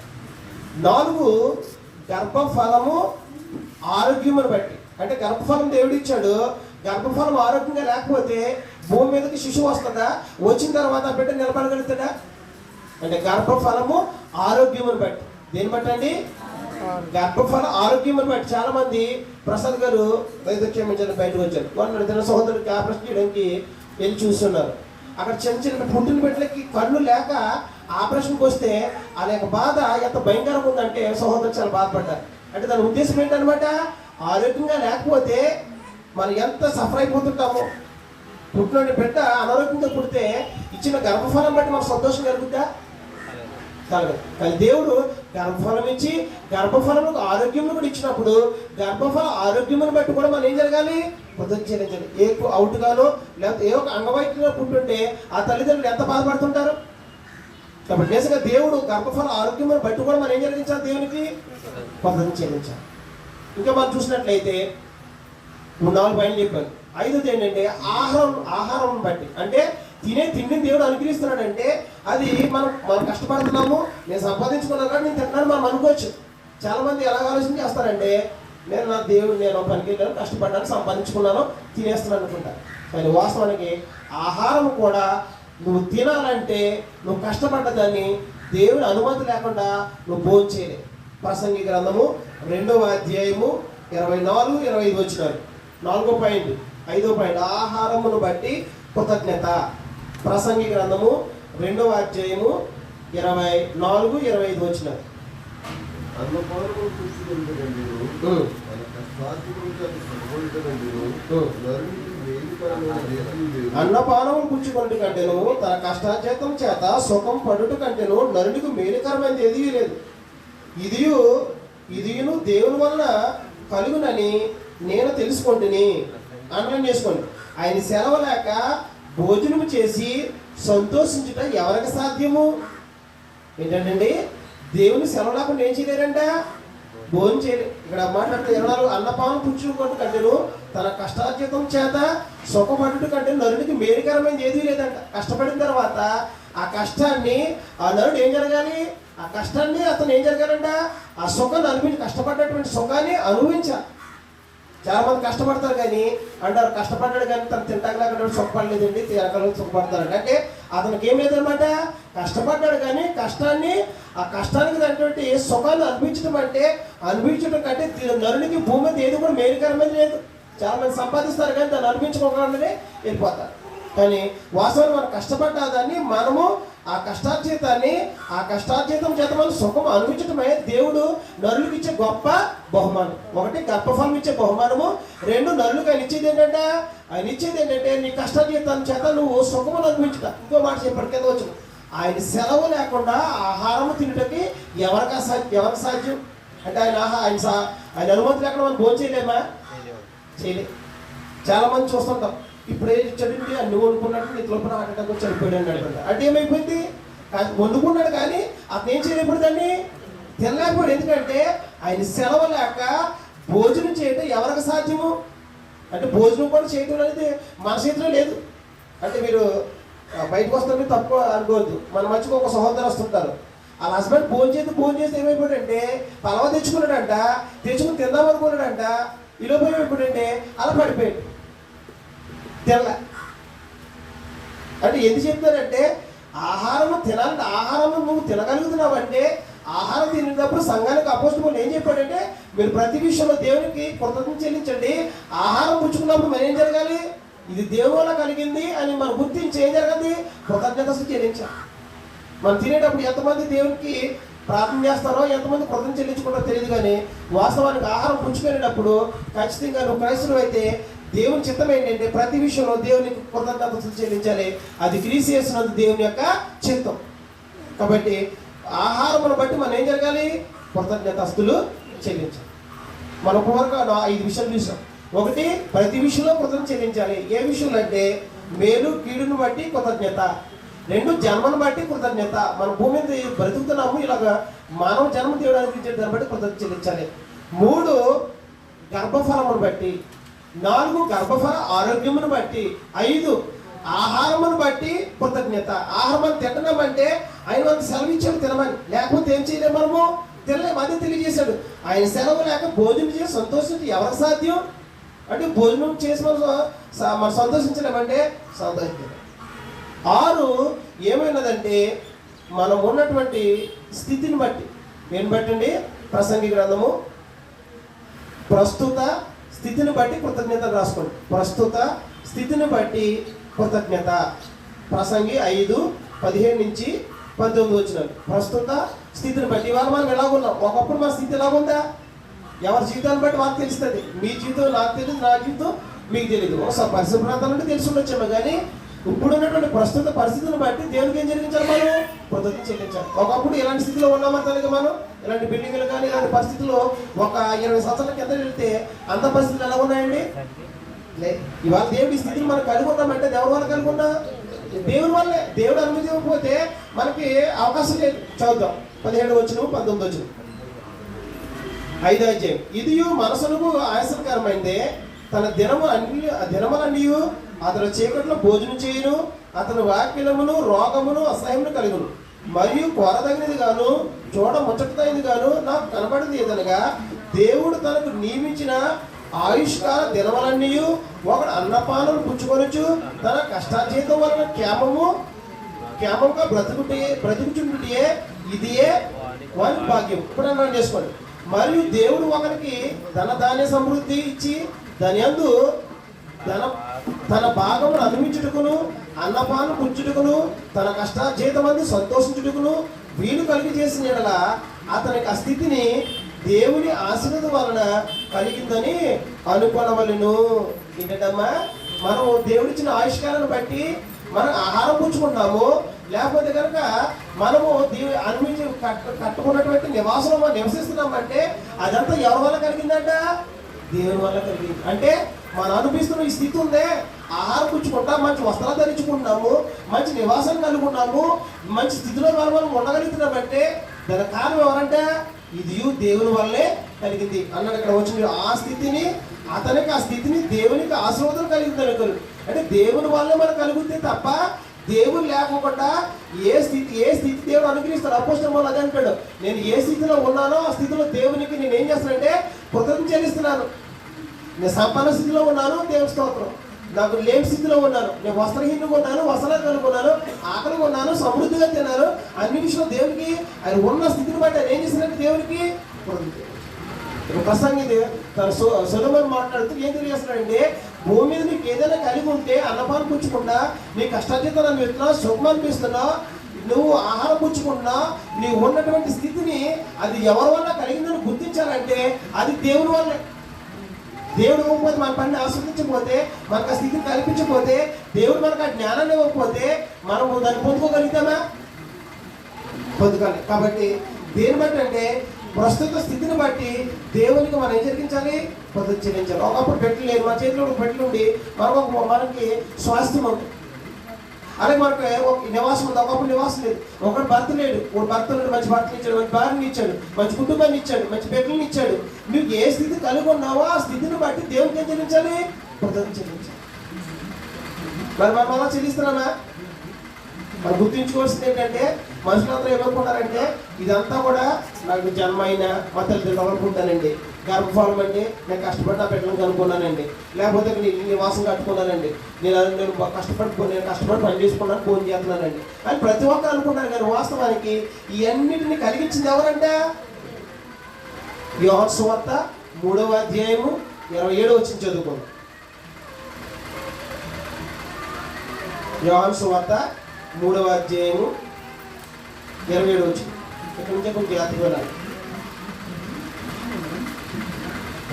4 గర్భఫలము ఆరోగ్యమును బట్టి. అంటే గర్భఫలం దేవుడు ఇచ్చాడు, గర్భఫలం ఆరోగ్యంగా లేకపోతే భూమి మీదకి శిశువు వస్తుందా? వచ్చిన తర్వాత బిడ్డ నిలబడగలుగుతాడా? అంటే గర్భఫలము ఆరోగ్యమును బట్టి. దేని బట్టి అండి? గర్భఫల ఆరోగ్యమును బట్టి. చాలా మంది ప్రసాద్ గారు వైద్యక్షేమించాలని బయటకు వచ్చారు. వాళ్ళు తన సహోదరుడికి ఆపరేషన్ చేయడానికి వెళ్ళి చూస్తున్నారు. అక్కడ చిన్న చిన్న పుట్టిన బిడ్డలకి కళ్ళు లేక ఆపరేషన్కి వస్తే ఆ యొక్క బాధ ఎంత భయంకరంగా ఉందంటే సహోదరులు చాలా బాధపడ్డారు. అంటే దాని ఉద్దేశం ఏంటనమాట, ఆరోగ్యంగా లేకపోతే మనం ఎంత సఫర్ అయిపోతుంటామో. పుట్టిన బిడ్డ అనారోగ్యంగా పుడితే ఇచ్చిన గర్భఫలం బట్టి మనకు సంతోషం కలుగుద్దా? కలగదు. కానీ దేవుడు గర్భఫలం ఇచ్చి గర్భఫలం ఆరోగ్యం కూడా ఇచ్చినప్పుడు గర్భఫల ఆరోగ్యమును బట్టి కూడా మనం ఏం జరగాలి? కృతజ్ఞత చెల్లించాలి. ఏ అవుట్గానో లేకపోతే ఏ ఒక అంగవైకల్యంగా పుట్టుంటే ఆ తల్లిదండ్రులు ఎంత బాధపడుతుంటారు. కాబట్టి నిజంగా దేవుడు గర్భఫల ఆరోగ్యమును బట్టి కూడా మనం ఏం జరిగించాలి? దేవునికి కృతజ్ఞత చెల్లించాలి. ఇంకా మనం చూసినట్లయితే 4 పాయింట్లు చెప్పాను. 5ది ఏంటంటే ఆహారం బట్టి. అంటే తినే తిండిని దేవుడు అనుగ్రహిస్తున్నాడంటే అది మనం కష్టపడుతున్నాము, నేను సంపాదించుకున్నాను కానీ నేను తింటున్నాను మనం అనుకోవచ్చు. చాలా మంది ఎలా ఆలోచన చేస్తారంటే నేను పనికి వెళ్ళాను, కష్టపడ్డాను, సంపాదించుకున్నాను, తినేస్తున్నాను అనుకుంటాను. కానీ వాస్తవానికి ఆహారం కూడా నువ్వు తినాలంటే నువ్వు కష్టపడ్డదాన్ని దేవుని అనుమతి లేకుండా నువ్వు భోజనం చేయలేవు. ప్రసంగి గ్రంథము 2వ అధ్యాయము 24-25 వచ్చినారు. 4వ పాయింట్. 5వ పాయింట్ ఆహారమును బట్టి కృతజ్ఞత. ప్రసంగి గ్రంథము 2వ అధ్యాయము 24-25 వచ్చినారు. అన్నపానములు పుచ్చుకొనుట కంటేను తన కష్టార్జితం చేత సుఖం పడుట కంటేను నరునికి మేలుకరమైనది ఏదీ లేదు. ఇదియును దేవుని వలన కలుగునని నేను తెలుసుకుంటుని. అండర్లైన్ చేసుకోండి. ఆయన సెలవు లేక భోజనం చేసి సంతోషించుట ఎవరికి సాధ్యము? ఏంటండి, దేవుని సెలవు లేకుండా ఏం చేయలేరంట? భోజనం చేయలేదు. ఇక్కడ మాట్లాడితే 24 అన్నపానం పుచ్చుకొనుట కంటేను తన కష్టార్జితం చేత సుఖపడుట కంటే నరునికి మేలుకరమైనది ఏదీ లేదంట. కష్టపడిన తర్వాత ఆ కష్టాన్ని ఆ నరుడు ఏం జరగాలి? ఆ కష్టాన్ని అతను ఏం జరగాలంట? ఆ సుఖాన్ని అనుభవించి కష్టపడ్డటువంటి సుఖాన్ని అనుభవించాలి. చాలా మంది కష్టపడతారు కానీ అంటారు కష్టపడ్డాడు కానీ తను తింటాక సుఖపడలేదండి, తినకలు సుఖపడతారంట. అంటే అతనికి ఏం లేదనమాట, కష్టపడ్డాడు కానీ ఆ కష్టానికి తగ్గటువంటి సుఖాన్ని అనుభవించడం కంటే నరునికి భూమి మీద ఏది కూడా మేలుకరమైనది లేదు. చాలా మంది సంపాదిస్తారు కానీ దాన్ని అనుభవించుకోకుండానే వెళ్ళిపోతారు. కానీ వాస్తవాన్ని మనం కష్టపడ్డాదాన్ని మనము ఆ కష్టార్జితం చేత మనం సుఖం అనుభవించడమే దేవుడు నరులకు ఇచ్చే గొప్ప బహుమానం. 1 గర్భఫలం ఇచ్చే బహుమానము, 2 నరులకు ఆయన ఇచ్చేది ఏంటంటే నీ కష్టార్జితం చేత నువ్వు సుఖమును అనుభవించుట. ఇంకో మాట చెప్పాడు కింద వచ్చిన, ఆయన సెలవు లేకుండా ఆహారము తినటకి ఎవరికి సాధ్యం? అంటే ఆయన అనుమతి లేకుండా మనం భోజనం చేయలేమా? చేయలే. చాలా మంది చూస్తుంటాం, ఇప్పుడు ఏం చదివింది అన్ని వండుకున్నట్టు నీతో ఆటకు చనిపోయాడు అన్నాడు. అంటే ఏమైపోయింది? వండుకున్నాడు కానీ అతను ఏం చేయలేప్పుడు దాన్ని తినలేకపోయాడు. ఎందుకంటే ఆయన సెలవు లేక భోజనం చేయడం ఎవరికి సాధ్యము? అంటే భోజనం కూడా చేయడం అనేది మన చేతిలో లేదు. అంటే మీరు బయటకు వస్తే తక్కువ అనుకోవద్దు. మన మధ్యకు ఒక సహోదరు వస్తుంటారు, వాళ్ళ హస్బెండ్ భోజనం చేస్తే ఏమైపోయాడంటే పలవ తెచ్చుకున్నాడంట, తెచ్చుకుని తిందాం అనుకున్నాడంట. ఈ లోపల ఏమైపోయాడంటే అలా పడిపోయాడు, తినలే. అంటే ఎందుకు చెప్తారంటే ఆహారము తినాలంటే ఆహారము నువ్వు తినగలుగుతున్నావు అంటే ఆహారం తినేటప్పుడు సంఘానికి అపోస్తలుడు ఏం చెప్పాడంటే మీరు ప్రతి విషయంలో దేవునికి కృతజ్ఞత చెల్లించండి. ఆహారం పుచ్చుకున్నప్పుడు మనం ఏం జరగాలి? ఇది దేవుని వల్ల కలిగింది అని మనం గుర్తించి ఏం జరగాలి? కృతజ్ఞత చెల్లించాలి. మనం తినేటప్పుడు ఎంతమంది దేవునికి ప్రార్థన చేస్తారో ఎంతమంది కృతజ్ఞత చెల్లించుకుంటారో తెలియదు. కానీ వాస్తవానికి ఆహారం పుచ్చుకునేటప్పుడు ఖచ్చితంగా నువ్వు క్రైస్తవుడు అయితే దేవుని చిత్తం ఏంటంటే ప్రతి విషయంలో దేవునికి కృతజ్ఞతలు చెల్లించాలి. అది క్రీస్తు యేసునందు దేవుని యొక్క చిత్తం. కాబట్టి ఆహారమును బట్టి మనం ఏం జరగాలి? కృతజ్ఞతాస్తులు చెల్లించాలి. మనం పూర్వక 5 విషయాలు చూసాం. ఒకటి, ప్రతి విషయంలో కృతజ్ఞత చెల్లించాలి. ఏ విషయంలో అంటే మేలు కీడును బట్టి కృతజ్ఞత. 2, జన్మను బట్టి కృతజ్ఞత. మన భూమి మీద బ్రతుకుతున్నాము, ఇలాగ మానవ జన్మ దేవుడు అనిపించే దాన్ని బట్టి కృతజ్ఞత చెల్లించాలి. 3, గర్భఫలమును బట్టి. 4, గర్భఫల ఆరోగ్యమును బట్టి. 5, ఆహారమును బట్టి కృతజ్ఞత. ఆహారం తింటున్నామంటే ఆయన మనకు సెలవు ఇచ్చాడు తినమని, లేకపోతే ఏం చేయలేము, మనము తినలేము. అదే తెలియజేశాడు. ఆయన సెలవు లేక భోజనం చేసి సంతోషించి ఎవరికి సాధ్యం అంటే భోజనం చేసి మనం సంతోషించలేమంటే సంతోషించలేము. 6, ఏమైనదంటే మనం ఉన్నటువంటి స్థితిని బట్టి. ఏం బట్టండి? ప్రసంగి గ్రంథము ప్రస్తుత స్థితిని బట్టి కృతజ్ఞత రాసుకోండి. ప్రస్తుత స్థితిని బట్టి కృతజ్ఞత. ప్రసంగి 5:15-19 ప్రస్తుత స్థితిని బట్టి. ఇవాళ మనం ఎలాగున్నాం? ఒకప్పుడు మన స్థితి ఎలాగుందా? ఎవరి జీవితాన్ని బట్టి వాళ్ళకి తెలుస్తుంది. మీ జీవితం నాకు తెలియదు, నా జీవితం మీకు తెలియదు. ఒకసారి పరిసర ప్రాంతాల నుండి తెలిసి ఉండొచ్చాము, కానీ ఇప్పుడు ఉన్నటువంటి ప్రస్తుత పరిస్థితిని బట్టి దేవునికి ఏం జరిగించాలి? మనం కృతజ్ఞత చెల్లించాలి. ఒకప్పుడు ఇలాంటి స్థితిలో ఉన్నామా తల్లిగా మనం? ఇలాంటి బిల్డింగ్లు కానీ ఇలాంటి పరిస్థితుల్లో ఒక 20 సంవత్సరాల కింద వెళ్తే అంత పరిస్థితులు ఎలా ఉన్నాయండి? ఇవాళ దేవుడి స్థితిని మనం కలిగి ఉన్నామంటే ఎవరి వల్ల కలిగి ఉన్నా? దేవుని వల్లే. దేవుడు అనుమతి ఇవ్వకపోతే మనకి అవకాశం లేదు. చదువుతాం 17-19. 5వ అధ్యాయం. ఇది మనసులకు ఆయాసకరమైందే, తన దినములన్నీ అతను చీకట్లో భోజనం చేయను, అతని వాక్యమును రోగమును అసహ్యమును కలుగును, మరియు కోరదగినది గాను చూడ ముచ్చటదైనది గాను నాకు కనబడింది ఏదనగా, దేవుడు తనకు నియమించిన ఆయుష్కాల దినములన్నీ ఒకడు అన్నపానం పుచ్చుకొనొచ్చు, తన కష్టార్జితం వలన క్షేమముగా బ్రతుకుచుంటే ఇదియే వారి భాగ్యం. ఇప్పుడు అర్థం చేసుకోండి. మరియు దేవుడు ఒకరికి ధాన్య సమృద్ధి ఇచ్చి దాని యందు తన భాగమును అనుమించుటకును, అన్నపానం పుచ్చుటకును, తన కష్టార్జితమందు సంతోషించుటకును వీలు కలిగి చేసిన యెడల అతనికి ఆ స్థితిని దేవుని ఆశీర్వాదం వలన కలిగిందని అనుకోనవలెను. ఏంటమ్మా? మనం దేవుడిచ్చిన ఆయుష్కాలను బట్టి మనం ఆహారం పుచ్చుకుంటాము, లేకపోతే కనుక మనము అనుమతి కట్టుకున్నటువంటి నివాసంలో మనం నివసిస్తున్నామంటే అదంతా ఎవరి వల్ల కలిగిందంట? దేవుని వల్ల కలిగింది. అంటే మనం అనిపిస్తున్న ఈ స్థితి ఉందే, ఆహారం పుచ్చుకుంటాం, మంచి వస్త్రాలు ధరించుకుంటున్నాము, మంచి నివాసం కలుగున్నాము, మంచి స్థితిలో మనం ఉండగలుగుతున్నామంటే దాని కారణం ఎవరంటే ఇది దేవుని వల్లే కలిగింది అన్నాడు. ఇక్కడ వచ్చిన ఆ స్థితిని దేవునికి ఆశీర్వాదం కలిగింది అనుకోరు. అంటే దేవుని వల్లే మనకు కలుగుతుంది తప్ప దేవుడు లేకుండా ఏ స్థితి దేవుడు అనుగ్రహిస్తాడు. అపోస్తలుడు అదే అంటాడు, నేను ఏ స్థితిలో ఉన్నానో ఆ స్థితిలో దేవునికి నేను ఏం చేస్తానంటే కృతజ్ఞత చెల్లిస్తున్నాను. నేను సంపన్న స్థితిలో ఉన్నాను, దేవుని స్తోత్రం. నాకు లేని స్థితిలో ఉన్నాను, నేను వస్త్రహీనంగా ఉన్నాను, వస్త్రాలు కనుక్కున్నాను, ఆకలిగా ఉన్నాను, సమృద్ధిగా తిన్నాను, అన్ని విషయంలో దేవునికి ఆయన ఉన్న స్థితిని బట్టి ఆయన ఏం చేసినట్టు దేవునికి ప్రసంగి తన సొలొమోను మాట్లాడుతూ ఏం తెలియజేస్తున్నాడంటే, భూమి మీద నీకు ఏదైనా కలిగి ఉంటే అన్నపానం పుచ్చుకున్నా, నీ కష్టార్జితం అనిపిస్తున్నా, సుఖం అనిపిస్తున్నా, నువ్వు ఆహారం పుచ్చుకున్నా, నీవు ఉన్నటువంటి స్థితిని అది ఎవరి వల్ల కలిగిందని గుర్తించాలంటే అది దేవుని వల్లే. దేవుడు ఇవ్వకపోతే, మన పనిని ఆస్వాదించకపోతే, మనకు ఆ స్థితిని కల్పించకపోతే, దేవుడు మనకు ఆ జ్ఞానాన్ని ఇవ్వకపోతే మనము దాన్ని పొందుకోగలుగుతామా? పొందుకోవాలి. కాబట్టి దేని బట్టి అంటే ప్రస్తుత స్థితిని బట్టి దేవునికి మనం ఏం జరిగించాలి? కృతజ్ఞత చెల్లించాలి. ఒకప్పుడు పెట్టలు లేదు, మన చేతిలో పెట్టలు ఉండి మనకి స్వాస్థ్యం ఉంది, అలాగే మనకు ఒక నివాసం ఉంది. ఒకప్పుడు నివాసం లేదు, ఒకటి భర్త లేడు, ఒక భర్త నుండి మంచి భర్తలు ఇచ్చాడు, మంచి భార్యని ఇచ్చాడు, మంచి కుటుంబాన్ని ఇచ్చాడు, మంచి పెట్టలను ఇచ్చాడు. నువ్వు ఏ స్థితి కలిగి ఉన్నావో ఆ స్థితిని బట్టి దేవునికి ఏం చెల్లించాలి? కృతజ్ఞత చెల్లించాలి. మరి మనం అలా చెల్లిస్తున్నామా? మనం గుర్తుంచుకోవాల్సింది ఏంటంటే, మనుషులందరూ ఏమనుకుంటారంటే ఇదంతా కూడా నాకు జన్మ అయినా మా తల్లిదండ్రులు అనుకుంటానండి, గర్భఫలం అండి, నేను కష్టపడి నా బిడ్డలను కనుక్కున్నానండి, లేకపోతే నేను నివాసం కట్టుకున్నానండి, నేను కష్టపడి పని చేసుకున్నాను, ఫోన్ చేస్తున్నానండి అని ప్రతి ఒక్కరు అనుకుంటారు. కానీ వాస్తవానికి ఈ అన్నిటిని కలిగించింది ఎవరంటే యోహాను సువార్త 3వ అధ్యాయము 27 చదువుకోండి. యోహాను సువార్త 3వ అధ్యాయము 27 ఇక్కడ నుంచే కొంచెం జాగ్రత్తగా వెళ్ళాలి.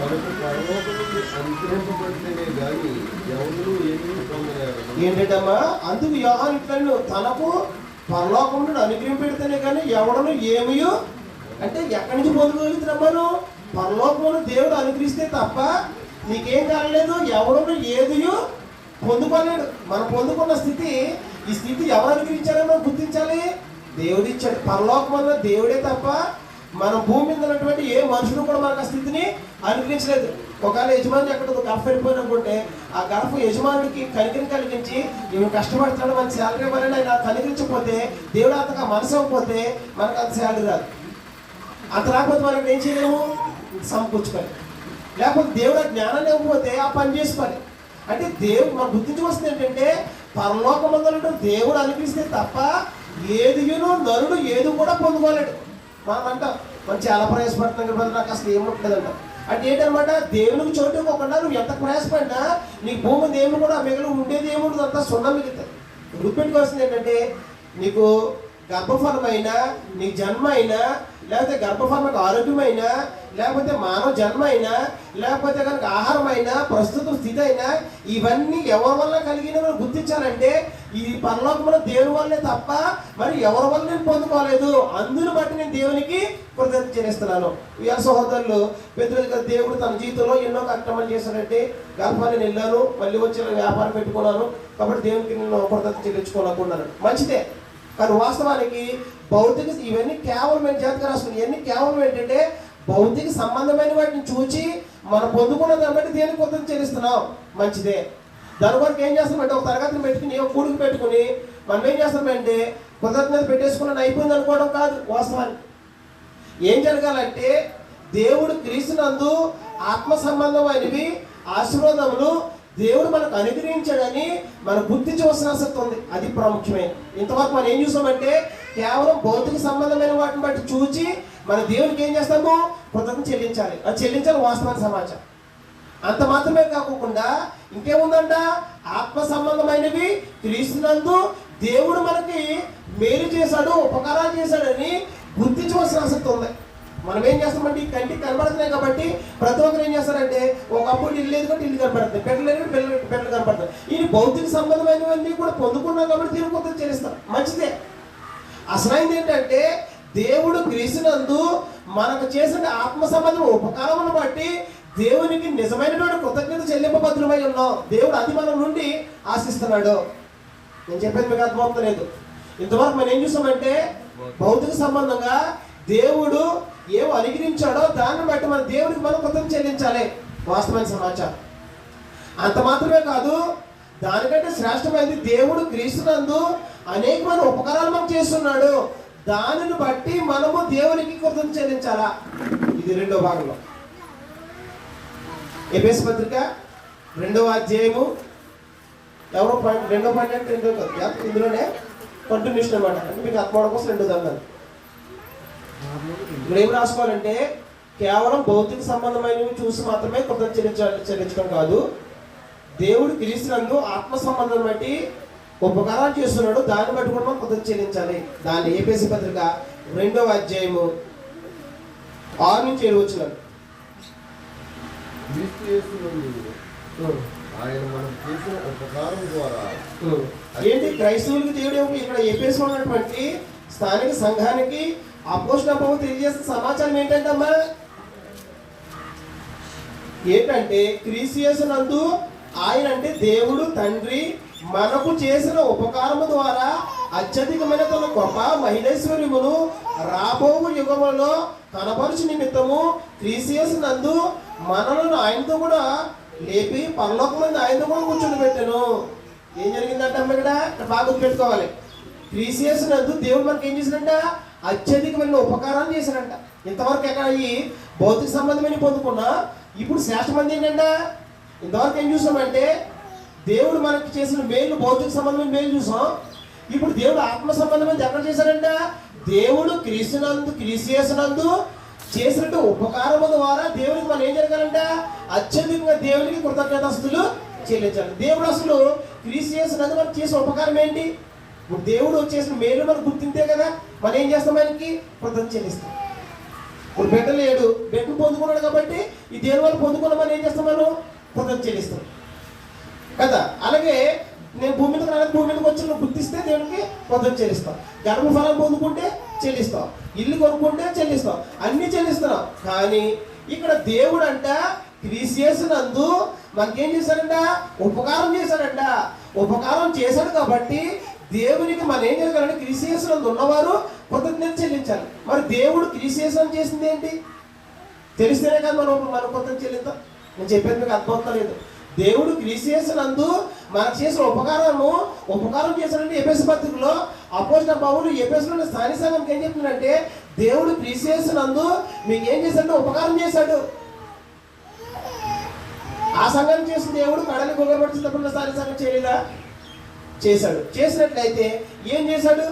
తనకు పరలోకం నుండి అనుగ్రహింపబడితేనే గాని ఎవరు ఏమీ పొందలేరు. ఏంటంటమ్మా, అందుకు యోహాను ఇట్లను తనకు పరలోకం నుండి అనుగ్రహింపెడితేనే కానీ ఎవడను ఏమీ అంటే ఎక్కడి నుంచి పొందుకోగలుగుతున్నాను? పరలోకమును దేవుడు అనుగ్రహిస్తే తప్ప నీకేం కాలేదు, ఎవడను ఏది పొందుకోలేడు. మనం పొందుకున్న స్థితి, ఈ స్థితి ఎవరు అనుగ్రహించారో మనం గుర్తించాలి. దేవుడు ఇచ్చాడు. పరలోకమున్న దేవుడే తప్ప మన భూమి మీద ఉన్నటువంటి ఏ మనుషులు కూడా మనకు ఆ స్థితిని అనుగ్రహించలేదు. ఒకవేళ యజమాని ఎక్కడ గర్భ వెళ్ళిపోయిననుకుంటే ఆ గర్భ యజమానుడికి కనికరం కలిగించి ఈమె కష్టపడుతున్నాడు, మన శాలరీ ఇవ్వాలని ఆయన కనికరించకపోతే, దేవుడు అంతగా మనసు అవ్వకపోతే మనకు అంత శాలరీ రాదు. అంత రాకపోతే మనం ఏం చేయలేము, సమకూర్చుకోవాలి. లేకపోతే దేవుడు ఆ జ్ఞానాన్ని ఇవ్వకపోతే ఆ పని చేసుకోవాలి. అంటే దేవుడు మనం గుర్తించవలసింది ఏంటంటే, పరలోకమందున దేవుడు అనుగ్రహిస్తే తప్ప ఏదియును నరుడు ఏది కూడా పొందుకోలేడు. మనం అంటాం మనం చాలా ప్రయాసపడుతున్నాం కదా, నాకు అసలు ఏముంటుందంట. అంటే ఏంటనమాట, దేవునికి చోటు ఇవ్వకుండా నువ్వు ఎంత ప్రయాసపడినా నీ భూమి దేవుడు కూడా మిగిలి ఉండేది ఏముంటుంది, అంతా సున్నా మిగులుతుంది. గుర్తుపెట్టుకోవాల్సింది ఏంటంటే, నీకు గర్భఫలమైనా, నీ జన్మ అయినా, లేకపోతే గర్భఫలమైన ఆరోగ్యమైనా, లేకపోతే మానవ జన్మ అయినా, లేకపోతే కనుక ఆహారం అయినా, ప్రస్తుత స్థితి అయినా, ఇవన్నీ ఎవరి వల్ల కలిగినవి గుర్తించాలంటే ఈ పరలోకములో దేవుని వల్లే తప్ప మరి ఎవరి వల్ల నేను పొందుకోలేదు. అందుని బట్టి నేను దేవునికి కృతజ్ఞత చెల్లిస్తున్నాను. ఇవాళ సహోదరులు పెద్దలుగా దేవుడు తన జీవితంలో ఎన్నో కార్యక్రమాలు చేశాడంటే, గర్భాన్ని వెళ్ళాను, మళ్ళీ వచ్చి వ్యాపారం పెట్టుకున్నాను, కాబట్టి దేవునికి నేను కృతజ్ఞత చెల్లించుకోవాలనుకున్నాను. మంచిదే. కానీ వాస్తవానికి భౌతిక ఇవన్నీ కేవలం జాతక రాష్ట్రం, ఇవన్నీ కేవలం ఏంటంటే భౌతిక సంబంధమైన వాటిని చూచి మనం పొందుకున్న దాన్ని బట్టి దేనికి కృతజ్ఞత చెల్లిస్తున్నాం. మంచిదే. దాని వరకు ఏం చేస్తామంటే ఒక తరగతిని పెట్టుకుని ఒక కూడికి పెట్టుకుని మనం ఏం చేస్తామంటే కృతజ్ఞత పెట్టేసుకుని అయిపోయింది అనుకోవడం కాదు. వాస్తవానికి ఏం జరగాలంటే, దేవుడు క్రీస్తునందు ఆత్మ సంబంధమైనవి ఆశీర్వాదములు దేవుడు మనకు అనుగ్రహించాడని మనం గుర్తించవలసిన ఆసక్తి ఉంది. అది ప్రాముఖ్యమైన. ఇంతవరకు మనం ఏం చూసామంటే కేవలం భౌతిక సంబంధమైన వాటిని బట్టి చూచి మన దేవునికి ఏం చేస్తాము, కృతజ్ఞత చెల్లించాలి. అది చెల్లించాలి వాస్తవానికి సమాచారం. అంత మాత్రమే కాకుండా ఇంకేముందంట, ఆత్మ సంబంధమైనవి క్రీస్తునందు దేవుడు మనకి మేలు చేశాడు, ఉపకారాలు చేశాడని గుర్తించవలసిన ఆసక్తి ఉంది. మనం ఏం చేస్తామంటే ఈ కంటికి కనబడుతున్నాయి కాబట్టి ప్రతి ఒక్కరు ఏం చేస్తారంటే, ఒకప్పుడు ఇల్లు లేదు కాబట్టి ఇల్లు కనపడుతుంది, పెట్టలు లేదు పెట్టలు కనపడుతుంది. ఈ భౌతిక సంబంధమైనవన్నీ కూడా పొందుకున్నాం కాబట్టి దీనికి కొంత చెల్లిస్తాం. మంచిదే. అసలైంది ఏంటంటే, దేవుడు క్రీస్తునందు మనకు చేసిన ఆత్మ సంబంధం ఉపకారమును బట్టి దేవునికి నిజమైనటువంటి కృతజ్ఞత చెల్లింపబద్ధులమై ఉన్నాం. దేవుడు అది మన నుండి ఆశిస్తున్నాడు. నేను చెప్పేది మీకు అర్థమవుతలేదు. ఇంతవరకు మనం ఏం చూసామంటే భౌతిక సంబంధంగా దేవుడు ఏం అనుగ్రహించాడో దాన్ని బట్టి మన దేవుడికి మనం కృతజ్ఞత చెల్లించాలి. వాస్తవమైన సమాచారం. అంత మాత్రమే కాదు, దానికంటే శ్రేష్టమైనది దేవుడు క్రీస్తునందు అనేకమైన ఉపకారాలు మనం చేస్తున్నాడు. దానిని బట్టి మనము దేవునికి కృతజ్ఞత చెల్లించాలా. ఇది రెండో భాగంలో ఎఫెసీ పత్రిక 2వ అధ్యాయము ఎవరో పాయింట్ 2వ పాయింట్ అంటే ఇందులోనే కంటిన్యూషన్ అనమాట. అంటే మీకు అర్థం కోసం 2 దన్నాను. ఇక్కడ ఏం రాసుకోవాలంటే, కేవలం భౌతిక సంబంధమైనవి చూసి మాత్రమే కృతజ్ఞత చెల్లించడం కాదు, దేవుడు క్రీస్తునందు ఆత్మ సంబంధం బట్టి ఉపకారాలు చేస్తున్నాడు, దాన్ని బట్టి కూడా మనం కృతజ్ఞత చెల్లించాలి. దాన్ని ఎఫెసీ పత్రిక 2వ అధ్యాయము 6 నుంచి 7 వచనాలు. క్రీస్తు యేసునందు ఆయన మనకు చేసిన ఉపకారం ద్వారా ఏంటి క్రైస్తవులకు దేవుడు ఇక్కడ ఎఫెసీలో ఉన్నటువంటి స్థానిక సంఘానికి అపోస్తలుల పౌలు తెలియజేసిన సమాచారం ఏంటంటమ్మా, ఏంటంటే క్రీస్తు యేసునందు ఆయన అంటే దేవుడు తండ్రి మనకు చేసిన ఉపకారము ద్వారా అత్యధికమైన తన గొప్ప మహిళేశ్వర్యమును రాబో యుగములలో కనపరుచు నిమిత్తము క్రీస్తు యేసునందు మనలను ఆయనతో కూడా లేపి పరలోకమంది ఆయనతో కూడా కూర్చొని పెట్టాను. ఏం జరిగిందంటే అమ్మ ఇక్కడ బాగా గుర్తుపెట్టుకోవాలి. క్రీస్తు యేసునందు దేవుడు మనకి ఏం చేశాడంట, అత్యధికమైన ఉపకారాలు చేశాడంట. ఇంతవరకు ఎక్కడ ఈ భౌతిక సంబంధమైన పొందుకున్నా ఇప్పుడు శ్రేష్టమంది ఏంటంట, ఇంతవరకు ఏం చూసామంటే దేవుడు మనకి చేసిన మేలు భౌతిక సంబంధమైన మేలు చూసాం. ఇప్పుడు దేవుడు ఆత్మ సంబంధమైన ఎక్కడ చేశాడంట, దేవుడు క్రీస్తు యేసునందు చేసినట్టు ఉపకారము ద్వారా దేవునికి మనం ఏం జరగాలంట, అత్యధికంగా దేవునికి కృతజ్ఞతాస్తులు చెల్లించాలి. దేవుడు అసలు క్రీస్తు యేసునందు మనకు చేసిన ఉపకారం ఏంటి, ఇప్పుడు దేవుడు చేసిన మేలు మనం గుర్తింతే కదా మనం ఏం చేస్తాం, మనకి కృతజ్ఞత చెల్లిస్తాం. ఇప్పుడు బిడ్డ లేడు, బిడ్డను పొందుకున్నాడు కాబట్టి ఈ దేని వల్ల పొందుకున్నామని ఏం చేస్తాం మనం? కృతజ్ఞత చెల్లిస్తాం కదా. అలాగే నేను భూమి మీదకి రాలేదు, భూమి మీదకి వచ్చి నువ్వు గుర్తిస్తే దేవునికి కృతజ్ఞత చెల్లిస్తాం. గర్భఫలం పొందుకుంటే చెల్లిస్తాం, ఇల్లు కొనుక్కుంటే చెల్లిస్తాం, అన్ని చెల్లిస్తున్నాం. కానీ ఇక్కడ దేవుడు అంట క్రీస్తు మనకేం చేశాడంట? ఉపకారం చేశాడంట. ఉపకారం చేశాడు కాబట్టి దేవునికి మనం ఏం చేయగలంటే క్రీస్తు ఉన్నవారు కృతజ్ఞత చెల్లించాలి. మరి దేవుడు క్రీస్తు చేసింది ఏంటి? తెలిస్తేనే కదా మనం కృతజ్ఞత చెల్లిద్దాం. నేను చెప్పేది మీకు అర్థమవుతా లేదు. దేవుడు క్రీస్తు మనకు చేసిన ఉపకారం చేశాడంటే ఎఫెసు పత్రికలో అపోస్తలుడైన పౌలు ఎఫెసులోని స్థానిక సంఘంకి ఏం చెప్తున్నాడంటే దేవుడు క్రీస్తు మీకు ఏం చేశాడంటే ఉపకారం చేశాడు. ఆ సంఘాన్ని చేసిన దేవుడు కడలి గొగ్గపడుతున్నప్పుడు స్థానిక సంఘం చేయలేదా? చేశాడు. చేసినట్లయితే ఏం చేశాడు?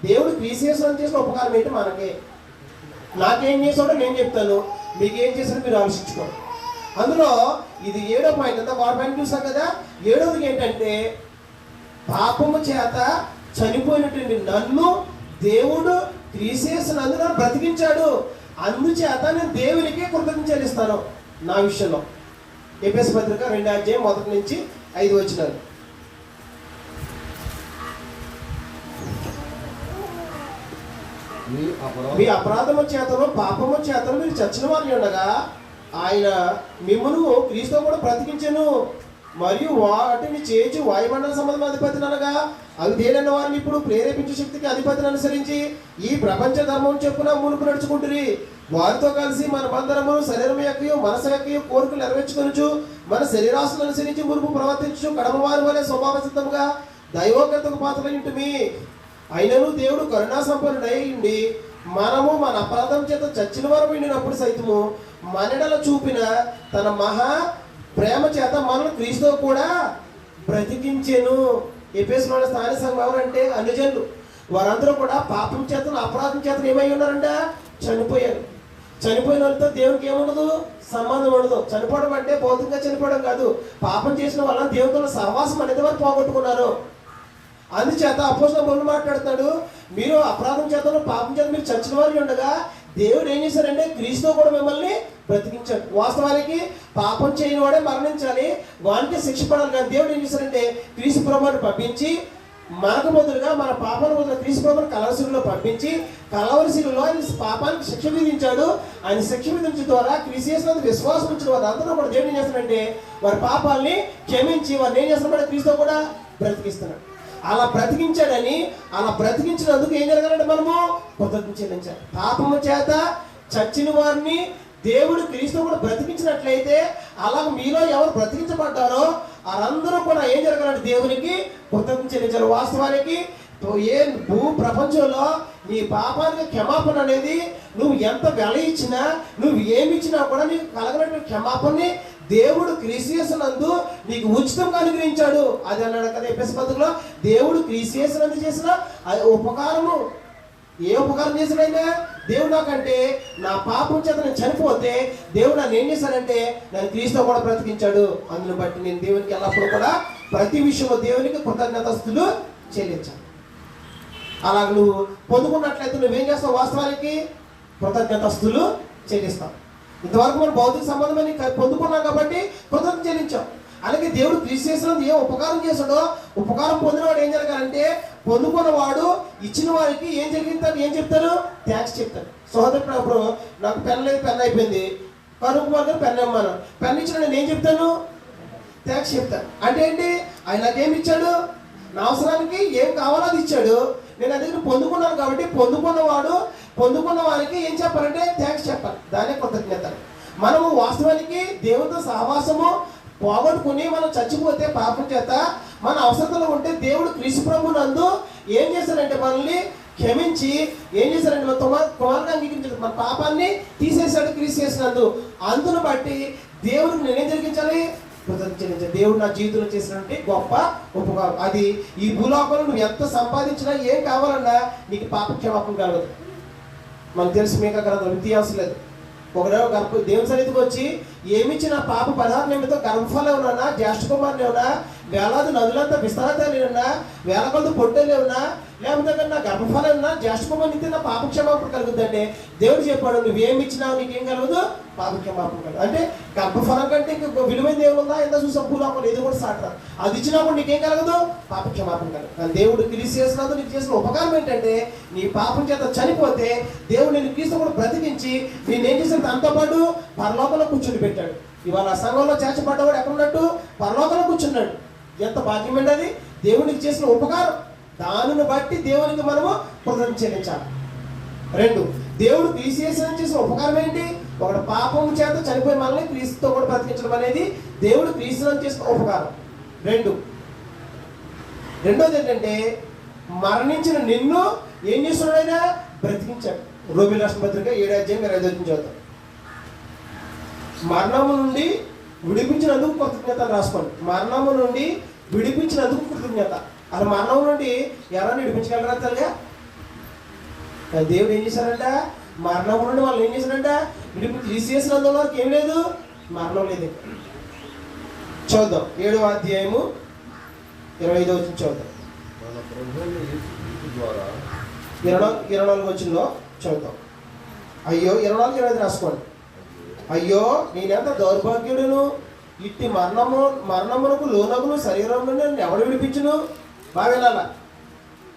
దేవుడు క్రీస్తు చేసిన ఉపకారం ఏంటి మనకే? నాకేం చేశాడో నేను చెప్తాను, మీకు ఏం చేశాడో మీరు ఆలోచించుకోండి. అందులో ఇది 7వ పాయింట్. అంతా ఒక పాయింట్ చూసాం కదా. 7వది ఏంటంటే పాపము చేత చనిపోయినటువంటి నన్ను దేవుడు క్రీస్తు నన్ను బ్రతికించాడు, అందుచేత నేను దేవునికి కృతజ్ఞత చెల్లిస్తాను నా విషయంలో. ఎఫెసు పత్రిక 2వ అధ్యాయం 1 నుంచి 5 వచనాలు. మీ అపరాధము చేతను పాపము చేతను మీరు చచ్చిన వారిని ఉండగా ఆయన మిమ్మును క్రీస్తు కూడా బ్రతికించెను, మరియు వాటిని చేర్చి వాయుమండల సంబంధం అధిపతిని అనగా అవి తేలిన వారిని ఇప్పుడు ప్రేరేపించే శక్తికి అధిపతిని అనుసరించి ఈ ప్రపంచ ధర్మం చెప్పున మునుపు నడుచుకుంటురి. వారితో కలిసి మనమందరము శరీరం యొక్క మనసు యొక్క కోరికలు నెరవేర్చుకొనుచు మన శరీరాశులను అనుసరించి మునుపు ప్రవర్తించు కడమ వారి వలె స్వభావ సిద్ధంగా దైవోగ్రతకు పాత్రలై ఉంటుమి. అయినను దేవుడు కరుణా సంపన్నుడై ఉండి మనము మన అపరాధం చేత చచ్చిన వారు విండినప్పుడు సైతము మనడల చూపిన తన మహా ప్రేమ చేత మనల్ని క్రీస్తు కూడా బ్రతికించెను. ఎఫెసులోని స్థానిక సంఘం ఎవరంటే అనుజనులు. వారందరూ కూడా పాపం చేతను అపరాధం చేతను ఏమై ఉన్నారంట? చనిపోయారు. చనిపోయిన వాళ్ళతో దేవునికి ఏముండదు? సంబంధం ఉండదు. చనిపోవడం అంటే భౌతికంగా చనిపోవడం కాదు. పాపం చేసిన వల్ల దేవునితో సహవాసం అనేది వారు పోగొట్టుకున్నారు. అందుచేత అపోస్తలుడు పౌలు మాట్లాడుతాడు, మీరు అపరాధం చేతను పాపం చేత మీరు చచ్చిన వారు ఉండగా దేవుడు ఏం చేశారంటే క్రీస్తు కూడా మిమ్మల్ని బ్రతికించాడు. వాస్తవానికి పాపం చేయని వాడే మరణించాలి, వానికి శిక్ష పడాలి. కానీ దేవుడు ఏం చేశారంటే క్రీస్తు ప్రభువుని పంపించి మనకు బదులుగా మన పాపాల బదులుగా క్రీస్తు ప్రభువుని కలవరిశిలో పంపించి కలవరిశిలో ఆయన పాపానికి శిక్ష విధించాడు. ఆయన శిక్ష విధించడం ద్వారా క్రీస్తు విశ్వాసం ఉంచిన వారు అందరూ కూడా దేవుడు ఏం చేస్తారంటే వారి పాపాలని క్షమించి వారిని ఏం చేస్తున్నాడు? క్రీస్తు కూడా బ్రతికిస్తున్నాడు. అలా బ్రతికించాడని, అలా బ్రతికించినందుకు ఏం జరగాలంటే మనము కృతజ్ఞత చెల్లించాలి. పాపము చేత చచ్చిన వారిని దేవుడు క్రీస్తు కూడా బ్రతికించినట్లయితే అలాగ మీలో ఎవరు బ్రతికించబడ్డారో వారందరూ కూడా ఏం జరగాలంటే దేవునికి కృతజ్ఞత చెల్లించారు. వాస్తవానికి ఏ భూ ప్రపంచంలో నీ పాపానికి క్షమాపణ అనేది నువ్వు ఎంత వెల ఇచ్చినా నువ్వు ఏమి ఇచ్చినా కూడా నీకు కలగనటువంటి క్షమాపణని దేవుడు క్రీస్తు నీకు ఉచితంగా అనుగ్రహించాడు. అది అన్నాడు కదా ఎఫెసు పత్రికలో, దేవుడు క్రీస్తు చేసిన ఉపకారము. ఏ ఉపకారం చేశాడైనా దేవుడు నాకంటే నా పాపం చేత నేను చనిపోతే దేవుడు నన్ను ఏం చేశాడంటే నన్ను క్రీస్తు కూడా బ్రతికించాడు. అందుని బట్టి నేను దేవునికి ఎల్లప్పుడూ కూడా ప్రతి విషయంలో దేవునికి కృతజ్ఞతాస్తులు చెల్లించాను. అలాగ నువ్వు పొందుకున్నట్లయితే నువ్వేం చేస్తావు? వాస్తవానికి కృతజ్ఞతాస్తులు చెల్లిస్తావు. ఇంతవరకు మనం భౌతిక సంబంధమని పొందుకున్నాం కాబట్టి కృతజ్ఞత చెల్లించాం. అలాగే దేవుడు క్రీస్తు ఏ ఉపకారం చేశాడో ఉపకారం పొందినవాడు ఏం జరగాలంటే పొందుకున్నవాడు ఇచ్చిన వారికి ఏం జరిగిందని ఏం చెప్తారు? థ్యాంక్స్ చెప్తారు. సోదరుడు అప్పుడు నాకు పెన్ లేదు, పెన్ అయిపోయింది, కనుక్కుమారు పెన్ ఇవ్వమను, పెన్ ఇచ్చిన నేను ఏం చెప్తాను? థ్యాంక్స్ చెప్తాను. అంటే ఏంటి? ఆయన నాకేమి ఇచ్చాడు? నా అవసరానికి ఏం కావాలో అది ఇచ్చాడు. నేను అది పొందుకున్నాను కాబట్టి పొందుకున్న వారికి ఏం చెప్పాలంటే థ్యాంక్స్ చెప్పాలి. దానే కృతజ్ఞత. మనము వాస్తవానికి దేవునితో సహవాసము పోగొట్టుకుని మనం చచ్చిపోతే పాపం చేత మన అవసరతలో ఉంటే దేవుడు క్రీస్తు ప్రభు నందు ఏం చేశారంటే మనల్ని క్షమించి ఏం చేశారంటే కుమారుగా అంగీకరించాడు. మన పాపాన్ని తీసేశాడు క్రీస్తు చేసినందు. అందును బట్టి దేవుడికి నేనేం జరిగించాలి? కృతజ్ఞత. దేవుడు నా జీవితంలో చేసినటువంటి గొప్ప ఉపకారం. అది ఈ భూలోకంలో నువ్వు ఎంత సంపాదించినా ఏం కావాలన్నా నీకు పాప క్షమాపణ కలగదు. మనకు తెలిసి మీకు అక్కడ వ్యత్యాసం లేదు. ఒకరేమో దేవుని సన్నిధికి వచ్చి ఏమిచ్చిన పాప పదార్థ నిమిత్తం గర్భఫలం ఉన్నా, జ్యేష్ఠ కుమారుని ఉన్నా, వేలాది నదులంతా విస్తారతలు ఉన్నా, వేల కొలది పొట్టెలు ఉన్నా, లేకపోతే నా గర్భఫలం నా జ్యేష్ఠకుమారుని ఇస్తే నా పాప క్షమాపణ కలుగుతుందంటే దేవుడు చెప్పాడు, నువ్వేమి ఇచ్చినావు నీకేం కలగదు, పాప క్షమాపణ కలగదు. అంటే గర్భఫలం కంటే ఇంక విలువైన దేవుడు ఉందా? ఎంత చూసాం భూలోకంలో ఏది కూడా సాట అది ఇచ్చినప్పుడు నీకేం కలగదు, పాప క్షమాపణ కలగదు. కానీ దేవుడు క్రీస్తు చేసినందుకు నీకు చేసిన ఉపకారం ఏంటంటే నీ పాపం చేత చనిపోతే దేవుడు నేను క్రీస్తు కూడా బ్రతికించి నేనేం చేసిన దాంతో పాటు పరలోకంలో కూర్చుని పెట్టాడు. ఇవాళ సంఘంలో చేర్చబడ్డవాడు ఎక్కడ ఉన్నట్టు? పరలోకంలో కూర్చున్నాడు. ఎంత భాగ్యం అండి అది! దేవునికి చేసిన ఉపకారం, దానిని బట్టి దేవునికి మనము కృతజ్ఞత చెల్లించాలి. 2, దేవుడు క్రీస్తు చేసిన ఉపకారం ఏంటి? ఒకటి పాపం చేత చనిపోయి మనల్ని క్రీస్తుతో కూడా బ్రతికించడం అనేది దేవుడు క్రీస్తులో చేసిన ఉపకారం. 2, రెండోది ఏంటంటే మరణించిన నిన్ను ఏం చేస్తున్నాడు? ఆయన బ్రతికించాడు. రోమీయుల రాసిన పత్రిక 7:25 చదువుతాం. మరణము నుండి విడిపించినందుకు కృతజ్ఞత రాసుకోండి. మరణము నుండి విడిపించినందుకు కృతజ్ఞత. అలా మరణం నుండి ఎవరైనా విడిపించగలరా? తల్లిగా దేవుడు ఏం చేశారంట? మరణం నుండి వాళ్ళు ఏం చేశారంట? తీసేసినందుకు వరకు ఏం లేదు, మరణం లేదు. చూద్దాం 7వ అధ్యాయము 25వ వచనం చూద్దాం. మన ప్రభువైన యేసుక్రీస్తు ద్వారా 24వ వచనంలో చదువుతాం. అయ్యో 24-25 రాసుకోండి. అయ్యో నేనెంత దౌర్భాగ్యుడును, ఇట్టి మరణమునకు లోనగును శరీరం నుండి నన్ను ఎవడు విడిపించును? బాగా వినాలా.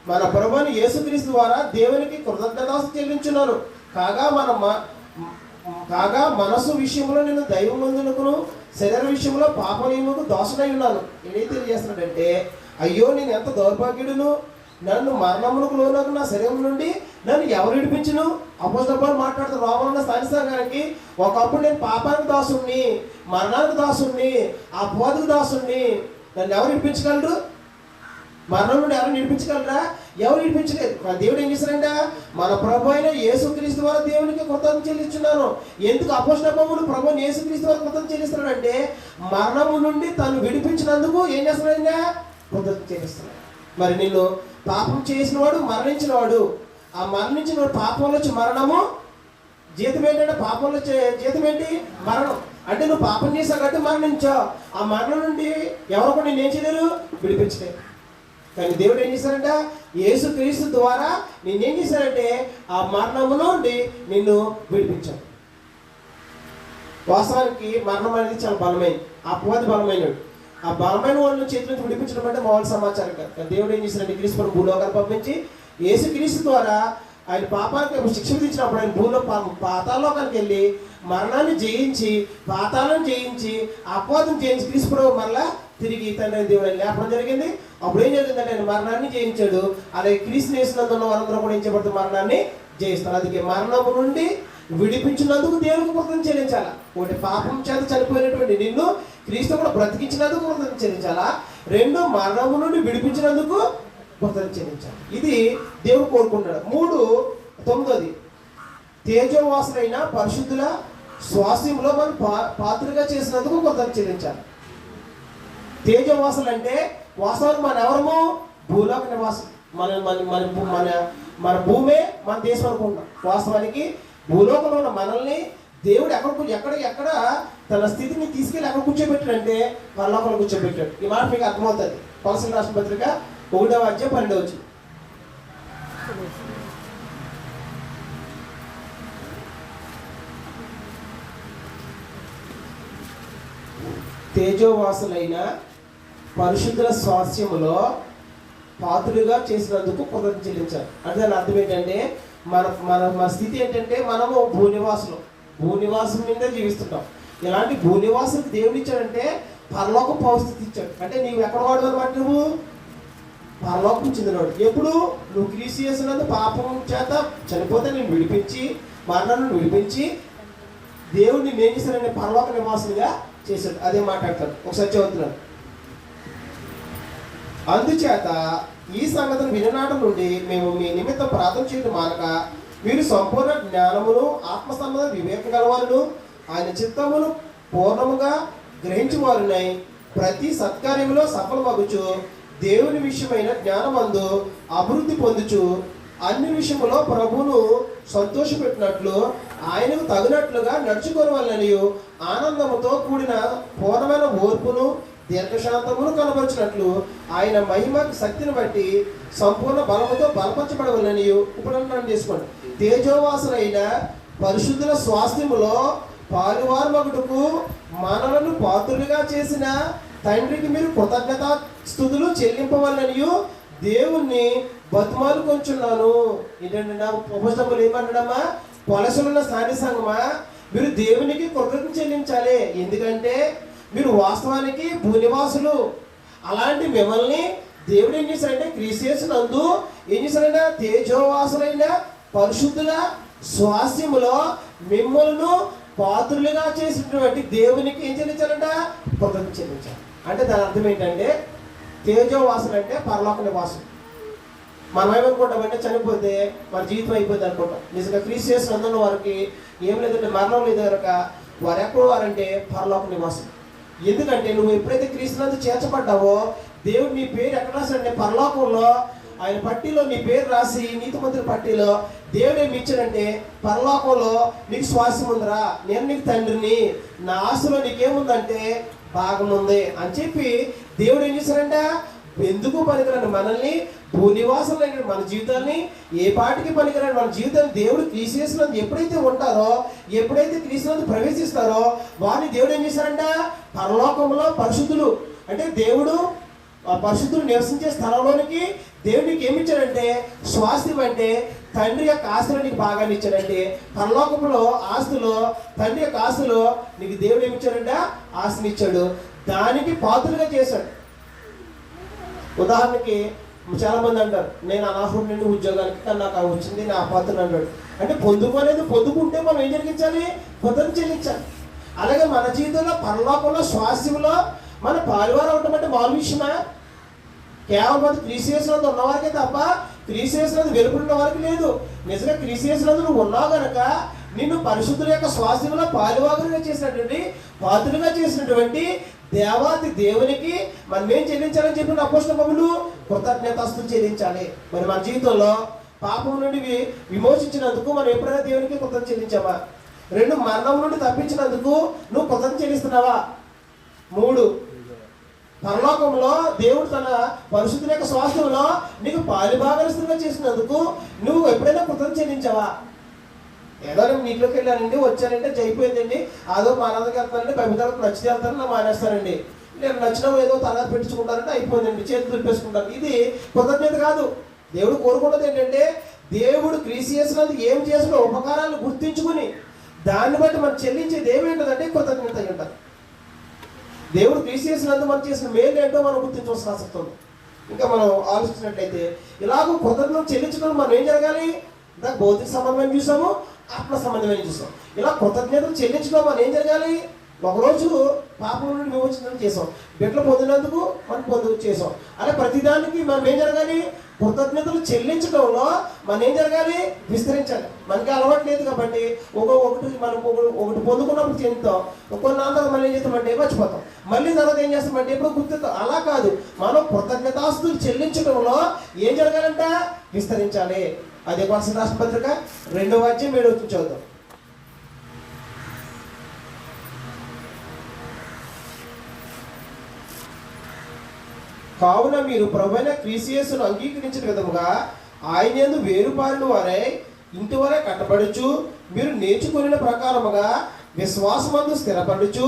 మన ప్రభువైన యేసుక్రీస్తు ద్వారా దేవునికి కృతజ్ఞతాస్తుతి చెల్లించున్నాను. కాగా మనసు విషయంలో నేను దైవమందునకును శరీర విషయంలో పాప నియమకు దోషనై ఉన్నాను. ఏదైతే తెలియజేస్తున్నాడంటే, అయ్యో నేను ఎంత దౌర్భాగ్యుడును, నన్ను మరణములకు లోనకు నా శరీరం నుండి నన్ను ఎవరు విడిపించును? అపోస్తలుడు పౌలు మాట్లాడుతూ రోమన్న స్థానిక సంఘానికి, ఒకప్పుడు నేను పాపానికి దాసుణ్ణి, మరణానికి దాసుణ్ణి, ఆ పోదుకు దాసుణ్ణి, నన్ను ఎవరు విడిపించగలరు? మరణం నుండి ఎవరు విడిపించగలరా? ఎవరు విడిపించలేదు. దేవుడు ఏం చేశారంట? మన ప్రభు అయిన యేసుక్రీస్తు ద్వారా దేవునికి కృతజ్ఞత చెల్లించున్నాను. ఎందుకు అపోస్తలుడు పౌలు ప్రభువుని యేసుక్రీస్తు ద్వారా కృతజ్ఞత చెల్లిస్తున్నాడంటే, మరణము నుండి తను విడిపించినందుకు ఏం చేస్తున్నాడంటే కృతజ్ఞత చెల్లిస్తున్నాడు. మరి నిన్ను పాపం చేసిన వాడు మరణించిన వాడు, ఆ మరణించిన వాడు పాపంలో వచ్చి మరణము, జీతం ఏంటంటే పాపంలో జీతం ఏంటి? మరణం. అంటే నువ్వు పాపం చేసావు కాబట్టి మరణించావు. ఆ మరణం నుండి ఎవరు కూడా నేను ఏం చేయలేరు, విడిపించలేదు. కానీ దేవుడు ఏం చేశారంట? యేసుక్రీస్తు ద్వారా నేనేం చేశానంటే ఆ మరణము నుండి నిన్ను విడిపించాను. వాస్తవానికి మరణం అనేది చాలా బలమైనది, అపవాది బలమైనడు. ఆ బలమైన వాళ్ళని చేతి నుంచి విడిపించడం అంటే మామూలు సమాచారం కాదు. కానీ దేవుడు ఏం చేశారంటే క్రీస్తు భూలోకాన్ని పంపించి యేసుక్రీస్తు ద్వారా ఆయన పాపానికి శిక్ష విధించినప్పుడు ఆయన పాతాళలోకానికి వెళ్ళి మరణాన్ని జయించి, పాతాళాన్ని జయించి, అపవాదం జయించి క్రీస్తు మరలా తిరిగి తండ్రి దేవుడు లేపడం జరిగింది. అప్పుడు ఏం జరిగిందంటే ఆయన మరణాన్ని జయించాడు. అలాగే క్రీస్తు చేసినందున్న వారందరూ కూడా ఏం చేయబడుతుంది? మరణాన్ని జయిస్తారు. అందుకే మరణము నుండి విడిపించినందుకు దేవునికి కృతజ్ఞత చెల్లించాలా. ఒకటి పాపం చేత చనిపోయినటువంటి నిన్ను క్రీస్తు కూడా బ్రతికించినందుకు కృతజ్ఞత చెల్లించాలా. 2 మరణము నుండి విడిపించినందుకు కృతజ్ఞత చెల్లించాలి. ఇది దేవుడు కోరుకుంటాడు. 3:9 తేజోవాసులైన పరిశుద్ధుల స్వాస్థ్యంలో మనం పాత్రగా చేసినందుకు కృతజ్ఞత చెల్లించాలి. తేజోవాసులు అంటే వాస్తవానికి మన ఎవరము? భూలోక నివాసం. మన భూమే మన దేశం అనుకుంటాం. వాస్తవానికి భూలోకంలో ఉన్న మనల్ని దేవుడు ఎక్కడ తన స్థితిని తీసుకెళ్ళి ఎక్కడ కూర్చోబెట్టాడంటే పరలోకంలో కూర్చోబెట్టాడు. ఈ మాట మీకు అర్థమవుతుంది. కొలసీయుల రాసిన పత్రిక 1వ అధ్యాయం 12వ వచనం. తేజోవాసులైన పరిశుద్ధుల స్వాస్థ్యములో పాత్రులుగా చేసినందుకు కృతజ్ఞత చెల్లించాలి. అంటే దాని అర్థం ఏంటంటే మన స్థితి ఏంటంటే మనము భూనివాసం మీదే జీవిస్తుంటాం. ఇలాంటి భూనివాసులకు దేవుడు ఇచ్చాడంటే పరలోక పరిస్థితి ఇచ్చాడు. అంటే నీవు ఎక్కడ వాడు అనమాట? నువ్వు పరలోకం చెందినవాడు. ఎప్పుడు నువ్వు క్రీస్తు చేసినందుకు పాపం చేత చనిపోతే నేను విడిపించి, మరణాన్ని విడిపించి దేవుడిని ఏం చేశాడంటే పరలోక నివాసులుగా చేశాడు. అదే మాట్లాడతాడు. ఒకసారి చదువుతున్నాను. అందుచేత ఈ సంగతిని విననాటి నుండి మేము మీ నిమిత్తం ప్రార్థన చేయడం మానక, మీరు సంపూర్ణ జ్ఞానమును ఆత్మ సంబంధ వివేకం గలవారును ఆయన చిత్తమును పూర్ణముగా గ్రహించువారునై ప్రతి సత్కార్యములో సఫలమగుచు దేవుని విషయమైన జ్ఞానమందు అభివృద్ధి పొందుచు అన్ని విషయములో ప్రభువును సంతోషపెట్టినట్లు ఆయనకు తగినట్లుగా నడుచుకోవాలని ఆనందముతో కూడిన పూర్ణమైన ఓర్పును దీర్ఘశాంతమును కనబరిచినట్లు ఆయన మహిమ శక్తిని బట్టి సంపూర్ణ బలముతో బలపరచబడవలని ఇప్పుడు అర్థం చేసుకోండి. తేజోవాసులైన పరిశుద్ధుల స్వాస్థ్యములో పాలువారు మగుటకు మనలను పాత్రులుగా చేసిన తండ్రికి మీరు కృతజ్ఞతా స్తుతులు చెల్లింపవలననియు దేవుణ్ణి బతుమాలు కొంచున్నాను. ఏంటంటే ఉపస్థములు ఏమన్నాడమ్మా? పొలసలున్న స్థానిక సంఘమా, మీరు దేవునికి కృతజ్ఞత చెల్లించాలి. ఎందుకంటే మీరు వాస్తవానికి భూనివాసులు. అలాంటి మిమ్మల్ని దేవుడు ఏం చేశారంటే క్రీస్తు నందు ఏం చేశారంటే తేజోవాసులైన పరిశుద్ధుల స్వాస్థ్యములో మిమ్మల్ని పాత్రులుగా చేసినటువంటి దేవునికి ఏం చెల్లించాలంట? కృతజ్ఞత చెల్లించాలి. అంటే దాని అర్థం ఏంటంటే తేజోవాసులు అంటే పరలోక నివాసులు. మనం ఏమనుకుంటామంటే చనిపోతే మన జీవితం అయిపోయింది అనుకుంటాం. నిజంగా క్రీస్తు నందున్న వారికి ఏం లేదంటే మరణం లేదు కనుక వారు ఎక్కడ వారంటే పరలోక నివాసులు. ఎందుకంటే నువ్వు ఎప్పుడైతే క్రీస్తునందు చేర్చబడ్డావో దేవుడు నీ పేరు ఎక్కడ రాశాడంటే పరలోకంలో ఆయన పట్టీలో నీ పేరు రాసి నీతిమంతుల పట్టీలో దేవుడు ఏమి ఇచ్చాడంటే పరలోకంలో నీకు స్వాస్థ్యం ఉందిరా, నేను నీకు తండ్రిని, నా ఆశలో నీకేముందంటే భాగం ఉంది అని చెప్పి దేవుడు ఏం చేశాడంట? ఎందుకు పనికిరాని మనల్ని భూనివాసులైన మన జీవితాన్ని ఏ పాటికి పనికిరాని మన జీవితాన్ని దేవుడు క్రీస్తునందు ఎప్పుడైతే ఉంటారో, ఎప్పుడైతే క్రీస్తునందు ప్రవేశిస్తారో వారిని దేవుడు ఏం చేశారంట? పరలోకంలో పరిశుద్ధులు అంటే దేవుడు పరిశుద్ధులు నివసించే స్థలంలోనికి దేవుడికి ఏమి ఇచ్చాడంటే స్వాస్థ్యం. అంటే తండ్రి యొక్క ఆస్తులు నీకు బాగా ఇచ్చాడంటే పరలోకంలో ఆస్తులో తండ్రి యొక్క ఆస్తులో నీకు దేవుడు ఏమి ఇచ్చాడంటే ఆస్తిని ఇచ్చాడు. దానికి పాత్రలుగా చేశాడు. ఉదాహరణకి చాలా మంది అంటారు నేను అనాహుడి నుండి ఉద్యోగానికి కానీ నాకు వచ్చింది నా పాత్రలు అంటాడు. అంటే పొందుకుంటే మనం ఏం జరిగించాలి? కృతజ్ఞత చెల్లించాలి. అలాగే మన జీవితంలో పరలోకంలో స్వాస్థ్యంలో మన పాలువారు అవటం అంటే మామూలు విషయమా? కేవలం క్రీస్తునందు ఉన్నవారికే తప్ప క్రీస్తునందు వెలుపడున్న వారికి లేదు. నిజంగా క్రీస్తునందు నువ్వు ఉన్నావు కనుక నిన్ను పరిశుద్ధుల యొక్క స్వాస్థ్యంలో పాలువారుగా చేసినటువంటి పాత్రులుగా చేసినటువంటి దేవాది దేవునికి మనం ఏం చెల్లించాలని చెప్పిన అపోస్తలుల పౌలు కృతజ్ఞతాస్తుతులు చెల్లించాలి. మరి మన జీవితంలో పాపం నుండి విమోచించినందుకు మనం ఎప్పుడైనా దేవునికి కృతజ్ఞత చెల్లించావా? 2 మరణం నుండి తప్పించినందుకు నువ్వు కృతజ్ఞత చెల్లిస్తున్నావా? 3 పరలోకంలో దేవుడు తన పరిశుద్ధుల యొక్క స్వాస్థ్యంలో నీకు పాలుభాగస్తులుగా చేసినందుకు నువ్వు ఎప్పుడైనా కృతజ్ఞత చెల్లించావా? ఏదో నేను నీటిలోకి వెళ్ళానండి, వచ్చానంటే అయిపోయిందండి, అదో మానవకి వెళ్తానండి, బయట నచ్చితే వెళ్తానని మానేస్తానండి, నేను నచ్చిన ఏదో తర్వాత పెట్టించుకుంటానంటే అయిపోయిందండి, చేతులు దులిపేసుకుంటాను. ఇది కృతజ్ఞత కాదు. దేవుడు కోరుకున్నది ఏంటంటే దేవుడు క్రీస్తునందు ఏం చేసిన ఉపకారాలు గుర్తించుకుని దాన్ని బట్టి మనం చెల్లించేది ఏమేంటంటే కృతజ్ఞత అయి ఉంటుంది. దేవుడు క్రీస్తునందు మనం చేసిన మేలు ఏంటో మనం గుర్తించవలసిన ఆసక్తి ఉంది. ఇంకా మనం ఆలోచించినట్లయితే ఇలాగ కృతజ్ఞత చెల్లించడం మనం ఏం జరగాలి? ఇందాక భౌతిక సంబంధమైన చూసాము, ఆత్మ సంబంధమైన చూసాం. ఇలా కృతజ్ఞతలు చెల్లించడం మనం ఏం జరగాలి? ఒకరోజు పాపం నుండి విమోచన చేసాం, బిడ్డలు పొందినందుకు మనం పొందు చేసాం. అలా ప్రతిదానికి మనం ఏం జరగాలి? కృతజ్ఞతలు చెల్లించడంలో మనం ఏం జరగాలి? విస్తరించాలి. మనకి అలవాటు లేదు కాబట్టి మనం ఒకటి పొందుకున్నప్పుడు చెందుతాం, కొన్నాళ్ళకి మనం ఏం చేస్తామంటే మర్చిపోతాం, మళ్ళీ తర్వాత ఏం చేస్తామంటే ఎప్పుడు గుర్తుతాం. అలా కాదు, మనం కృతజ్ఞతాస్తుతులు చెల్లించడంలో ఏం జరగాలంట? విస్తరించాలి. అదే కొలసీయుల రాసిన పత్రిక 2వ అధ్యాయం 7వ వచనం చదువుతాం. కావున మీరు ప్రభువైన క్రీస్తు యేసును అంగీకరించిన విధముగా ఆయన యందు వేరుపారిన వారై ఇంటి వరే కట్టబడుచు మీరు నేర్చుకున్న ప్రకారముగా విశ్వాసమందు స్థిరపడుచు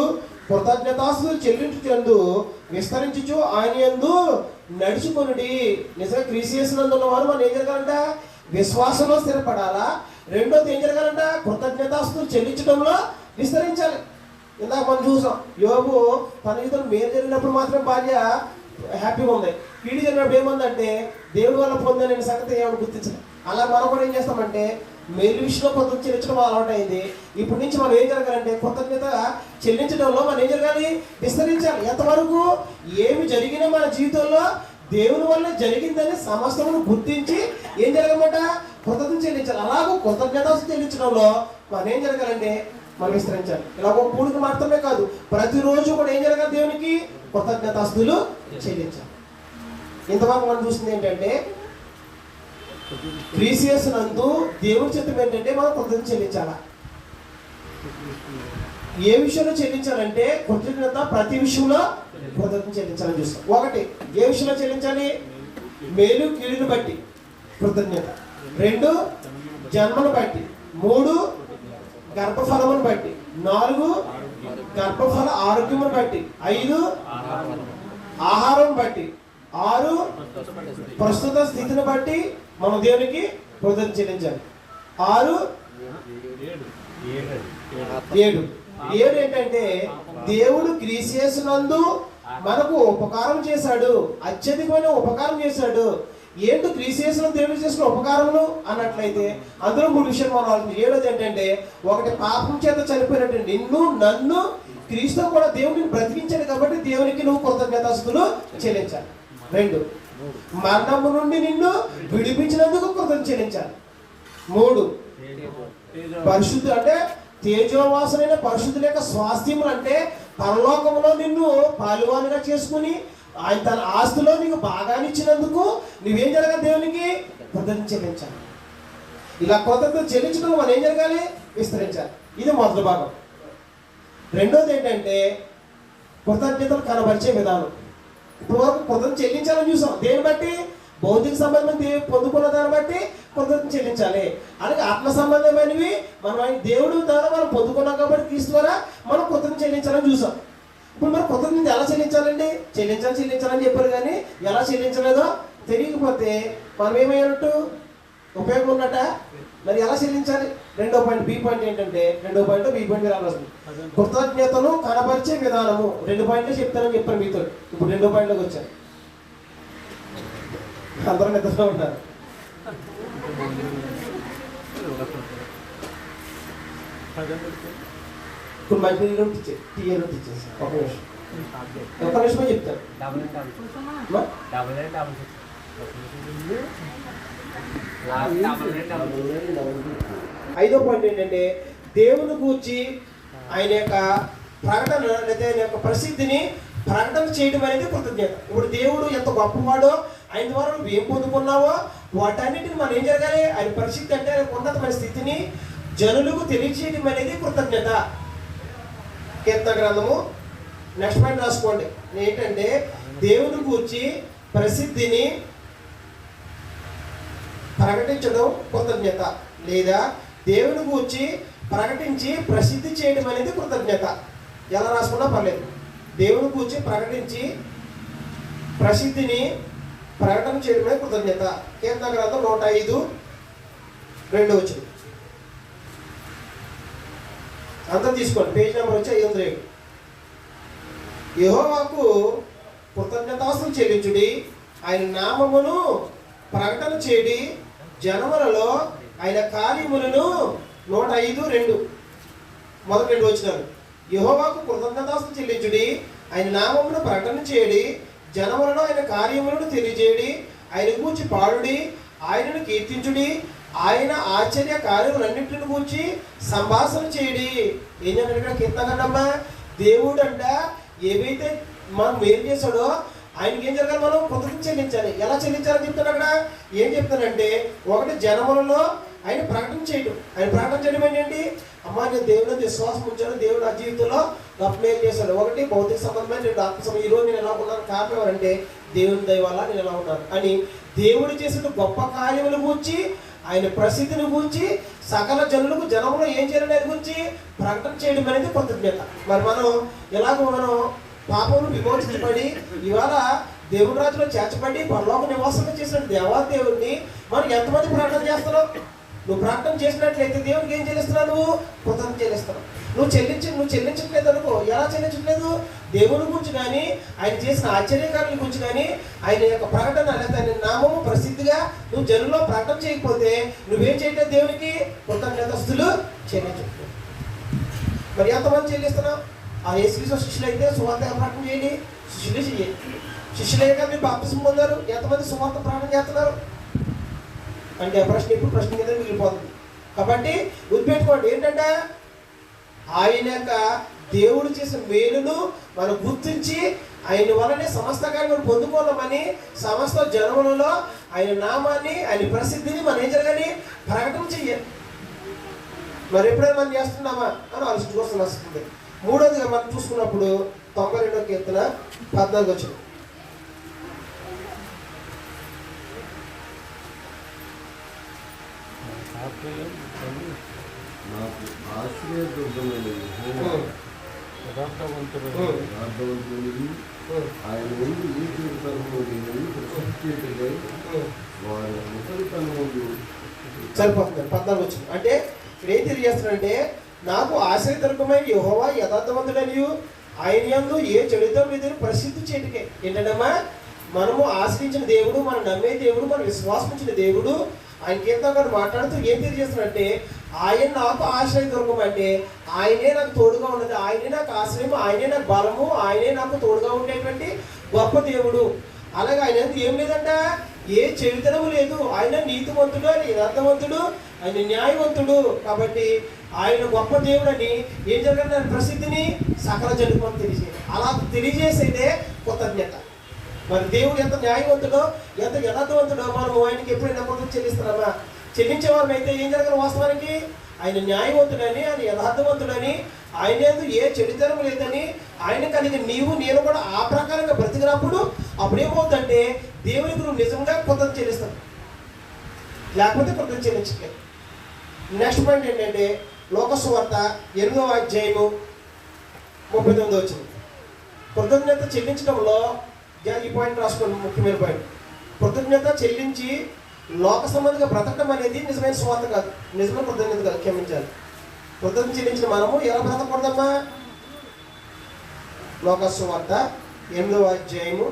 కృతజ్ఞతాస్తుతులు చెల్లించుటందు విస్తరించుచు ఆయన యందు నడుచుకొనుడి. నిజంగా క్రీస్తు యేసునందు ఉన్నవారు మనం ఏం జరగాలంట? విశ్వాసంలో స్థిరపడాలా. రెండోది ఏం జరగాలంట? కృతజ్ఞతాస్తుతులు చెల్లించడంలో విస్తరించాలి. ఇందాక మనం చూసాం, యోబు తన జీవితంలో మేలు జరిగినప్పుడు మాత్రం భార్య హ్యాపీగా ఉంది, కీడు జరిగినప్పుడు ఏముందంటే దేవుడి వల్ల పొందని సంగతి ఏమైనా గుర్తించాలి. అలా మనం కూడా ఏం చేస్తామంటే మేలు విషయంలో కృతజ్ఞత చెల్లించడం అలవాటు అయింది. ఇప్పటి నుంచి మనం ఏం జరగాలంటే కృతజ్ఞత చెల్లించడంలో మనం ఏం జరగాలి? విస్తరించాలి. ఎంతవరకు? ఏమి జరిగినా మన జీవితంలో దేవుని వల్ల జరిగిందని సమస్తమును గుర్తించి ఏం జరగమాట? కృతజ్ఞత చెల్లించాలి. అలాగూ కృతజ్ఞత చెల్లించడంలో మనం ఏం జరగాలంటే మనం విస్తరించాలి. ఇలా ఒక పూడికి మాత్రమే కాదు, ప్రతిరోజు కూడా ఏం జరగాలి? దేవునికి కృతజ్ఞతాస్తుతులు చెల్లించాలి. ఇంతవరకు మనం చూస్తుంది ఏంటంటే క్రీస్తు నందు దేవుని చిత్తం ఏంటంటే మనం కృతజ్ఞత చెల్లించాలా. ఏ విషయంలో చెల్లించాలంటే కృతజ్ఞత ప్రతి విషయంలో కృతజ్ఞత చెల్లించాలని చూస్తాం. ఒకటి, ఏ విషయంలో చెల్లించాలి? మేలు కీడును బట్టి కృతజ్ఞత. 2, జన్మను బట్టి. 3, గర్భఫలమును బట్టి. 4, గర్భఫల ఆరోగ్యమును బట్టి. 5, ఆహారం బట్టి. 6, ప్రస్తుత స్థితిని బట్టి మనం దేవునికి కృతజ్ఞత చెల్లించాలి. 6, 7 ఏంటంటే దేవుడు క్రీస్తు మనకు ఉపకారం చేశాడు, అత్యధికమైన ఉపకారం చేశాడు. ఏంటో క్రీస్తు దేవుడు చేసిన ఉపకారములు అన్నట్లయితే అందులో 3 విషయాలు మనం ఆలోచించాలి. 7ది ఏంటంటే, ఒకటి, పాపం చేత చనిపోయినట్టు నిన్ను నన్ను క్రీస్తు కూడా దేవుడిని బ్రతికించాడు కాబట్టి దేవునికి నువ్వు కృతజ్ఞతాస్తులు చెల్లించాలి. 2, మరణము నుండి నిన్ను విడిపించినందుకు కృతజ్ఞత చెల్లించాలి. 3, పరిశుద్ధి అంటే తేజోవాసులైన పరిశుద్ధుల యొక్క స్వాస్థ్యములు అంటే పరలోకంలో నిన్ను పాలువానుగా చేసుకుని ఆయన తన ఆస్తిలో నీకు భాగాన్ని ఇచ్చినందుకు నువ్వేం జరగాలి? దేవునికి కృతజ్ఞత చెల్లించాలి. ఇలా కృతజ్ఞత చెల్లించడం మనం ఏం జరగాలి? విస్తరించాలి. ఇది మొదటి భాగం. 2వది ఏంటంటే కృతజ్ఞతలు కనబరిచే విధానం. ఇప్పుడు వరకు కృతజ్ఞత చెల్లించాలని చూసాం. దేని బట్టి? భౌతిక సంబంధం పొందుకున్న దాన్ని బట్టి కృతజ్ఞత చెల్లించాలి. అలాగే ఆత్మ సంబంధమైనవి మనం దేవుడు ద్వారా మనం పొందుకున్నాం కాబట్టి క్రీస్తు ద్వారా మనం కృతజ్ఞత చెల్లించాలని చూసాం. ఇప్పుడు మరి కృతజ్ఞత ఎలా చెల్లించాలండి? చెల్లించాలని చెప్పారు, కానీ ఎలా చెల్లించలేదో తెలియకపోతే మనం ఏమయ్యానట్టు? ఉపయోగం ఉన్నట్ట? మరి ఎలా చెల్లించాలి? 2వ పాయింట్, బి పాయింట్ ఏంటంటే, 2వ పాయింట్ బి పాయింట్ రావాల్సింది కృతజ్ఞతను కనబరిచే విధానము. 2 పాయింట్లు చెప్తానని చెప్పాను మీతో. ఇప్పుడు 2వ పాయింట్లోకి వచ్చాను. అందరూ నిద్రలో ఉంటారు. ఇప్పుడు మంచి టీఏలో ఇచ్చేసి ఒక నిమిషమే చెప్తాను. 5వ పాయింట్ ఏంటంటే, దేవుని గూర్చి ఆయన యొక్క ప్రకటన లేదా ఆయన యొక్క ప్రసిద్ధిని ప్రకటన చేయడం అనేది కృతజ్ఞత. ఇప్పుడు దేవుడు ఎంత గొప్పవాడో, ఆయన ద్వారా నువ్వు ఏం పొందుకున్నావో వాటన్నిటిని మనం ఏం జరగాలి? ఆయన పరిస్థితి అంటే ఉన్నతమైన స్థితిని జనులకు తెలియచేయడం అనేది కృతజ్ఞత. కీర్తన గ్రంథము నెక్స్ట్ పాయింట్ రాసుకోండి. ఏంటంటే, దేవుని గూర్చి ప్రసిద్ధిని ప్రకటించడం కృతజ్ఞత, లేదా దేవుని గూర్చి ప్రకటించి ప్రసిద్ధి చేయడం అనేది కృతజ్ఞత. ఎలా రాసుకున్నా పర్లేదు. దేవుని గూర్చి ప్రకటించి ప్రసిద్ధిని ప్రకటన చేయడమే కృతజ్ఞత. కీర్తన గ్రంథం 105:2 అంతా తీసుకోండి. పేజ్ నెంబర్ వచ్చి 507. యెహోవాకు కృతజ్ఞతాస్తులు చెల్లించుడి, ఆయన నామమును ప్రకటన చేయడి, జనములలో ఆయన కార్యములను. 105:2 మొదటి 2 వచనాలు. యెహోవాకు కృతజ్ఞతాస్తులు చెల్లించుడి, ఆయన నామమును ప్రకటన చేయడి, జనములలో ఆయన కార్యములను తెలియజేయడి, ఆయన గూర్చి పాడుడి, ఆయనను కీర్తించుడి, ఆయన ఆశ్చర్య కార్యములన్నింటిని గూర్చి సంభాషణ చేయడి. ఏం చెప్పారు ఇక్కడ కీర్తనమ్మా? దేవుడు అంట ఏవైతే మనం మేలు చేశాడో ఆయనకి ఏం జరగాలి? మనం కృతజ్ఞత చెల్లించాలి. ఎలా చెల్లించాలని చెప్తాడు అక్కడ? ఏం చెప్తానంటే, ఒకటి, జనములలో ఆయన ప్రకటన చేయడం. ఆయన ప్రకటన చేయడం ఏంటంటే, అమ్మా నేను దేవుని విశ్వాసం ఉంచాను, దేవుడు నా జీవితంలో గొప్ప మేలు చేశాడు. ఒకటి, భౌతిక సంబంధమైన, 2 ఆత్మ సంబంధం. ఈరోజు నేను ఎలా ఉన్నాను కారణం ఎవరంటే దేవుని దయ వల్ల నేను ఎలా ఉన్నాను అని దేవుడు చేసిన గొప్ప కార్యముల గురించి, ఆయన ప్రసిద్ధిని గురించి సకల జనములో ఏం చేయాలని ఆయన గురించి ప్రకటన చేయడం అనేది కృతజ్ఞత. మరి మనం మనం పాపమును విమోచించబడి ఇవాళ దేవుని రాజులో చేర్చబడి పరలోక నివాసంగా చేసిన దేవాదేవుడిని మనం ఎంతమంది ప్రకటన చేస్తున్నావు? నువ్వు ప్రకటన చేసినట్లయితే దేవునికి ఏం చెల్లిస్తున్నావు? నువ్వు కృతజ్ఞత చెల్లిస్తున్నావు. నువ్వు చెల్లించట్లేదు అనుకో. ఎలా చెల్లించట్లేదు? దేవుని గురించి కానీ, ఆయన చేసిన ఆశ్చర్యకారుల గురించి కానీ, ఆయన యొక్క ప్రకటన లేదా ఆయన నామము ప్రసిద్ధిగా నువ్వు జనుల్లో ప్రకటన చేయకపోతే నువ్వేం చేయట్లేదు? దేవునికి కృతజ్ఞతాస్తులు చెల్లించట్లేదు. మరి ఎంతమంది చెల్లిస్తున్నావు? ఆ యేసుక్రీస్తు శిష్యులు అయితే సువార్త ప్రకటన చేయండి, శిష్యులే చేయండి. శిష్యులేగా మీరు బాప్తిసం పొందారు, ఎంతమంది సువార్త ప్రకటన చేస్తున్నారు అంటే ప్రశ్న ఇప్పుడు ప్రశ్న కింద మిగిలిపోతుంది. కాబట్టి గుర్తుపెట్టుకోండి, ఏంటంటే ఆయన యొక్క దేవుడు చేసిన మేలును మనం గుర్తించి ఆయన వలనే సమస్త కార్యములు పొందుకోవాలని సమస్త జనములలో ఆయన నామాన్ని, ఆయన ప్రసిద్ధిని మనం ఏం జరగాలి? ప్రకటన చెయ్యాలి. మరి ఎప్పుడైనా మనం చేస్తున్నామా అని ఆలోచించుకోవాల్సిన వస్తుంది. మూడోదిగా మనం చూసుకున్నప్పుడు 92వ కీర్తన 14 వచ్చింది. నాకు ఆశ్రయదుర్గమైన యెహోవా యథార్థవంతుడైన ఆయన ముందు ఈ జీవితంలో నేను ప్రసిద్ధి వారి ముసలితనములు సరిపోతుంది. 14 వచ్చింది. అంటే ఇక్కడ ఏం తెలియజేస్తున్నాడంటే, నాకు ఆశ్రయదుర్గమైన యెహోవా యథార్థవంతుడనియు ఆయన యందు ఏ చెడుతం లేదని ప్రసిద్ధి చేయటకే. ఏంటంటమ్మా, మనము ఆశ్రయించిన దేవుడు, మనం నమ్మే దేవుడు, మనం విశ్వాసించిన దేవుడు, ఆయన కీర్తనకారుడు మాట్లాడుతూ ఏం తెలియజేస్తున్నాడంటే, ఆయన నాకు ఆశ్రయదుర్గం అంటే ఆయనే నాకు తోడుగా ఉన్నది, ఆయనే నాకు ఆశ్రయం, ఆయనే నాకు బలము, ఆయనే నాకు తోడుగా ఉండేటువంటి గొప్ప దేవుడు. అలాగే ఆయన ఏం లేదంట, ఏ చెడుతనము లేదు. ఆయన నీతివంతుడు, ఆయన యథార్థవంతుడు, ఆయన న్యాయవంతుడు. కాబట్టి ఆయన గొప్ప దేవుడు అని ఏం జరగదు ప్రసిద్ధిని సకల జనులకు తెలియజేయాలి. అలా తెలియజేసేదే కృతజ్ఞత. మరి దేవుడు ఎంత న్యాయవంతుడో, ఎంత యథార్థవంతుడో మనము ఆయనకి ఎప్పుడైనా కృతజ్ఞత చెల్లిస్తున్నామా? చెల్లించేవారం అయితే ఏం జరగదు వాస్తవానికి? ఆయన న్యాయవంతుడని, ఆయన యథార్థవంతుడని, ఆయన ఏ చెడుతనం లేదని, ఆయన కలిగి నీవు నేను కూడా ఆ ప్రకారంగా బ్రతికినప్పుడు అప్పుడేమవుతుందంటే దేవునికి నువ్వు నిజంగా కృతజ్ఞత చెల్లిస్తావు, లేకపోతే కృతజ్ఞత చెల్లించలేదు. నెక్స్ట్ పాయింట్ ఏంటంటే, లోకసువార్త 8వ అధ్యాయము 39 వచ్చింది. కృతజ్ఞత చెల్లించడంలో ఈ పాయింట్ రాసుకోండి, ముఖ్యమైన పాయింట్. కృతజ్ఞత చెల్లించి లోక సంబంధిగా బ్రతకడం అనేది నిజమైన స్వార్థ కాదు, నిజమైన కృతజ్ఞత కాదు, క్షమించాలి. కృతజ్ఞత చెల్లించిన మనము ఎలా బ్రతకూడదమ్మా? లోకసువార్త 8వ అధ్యాయము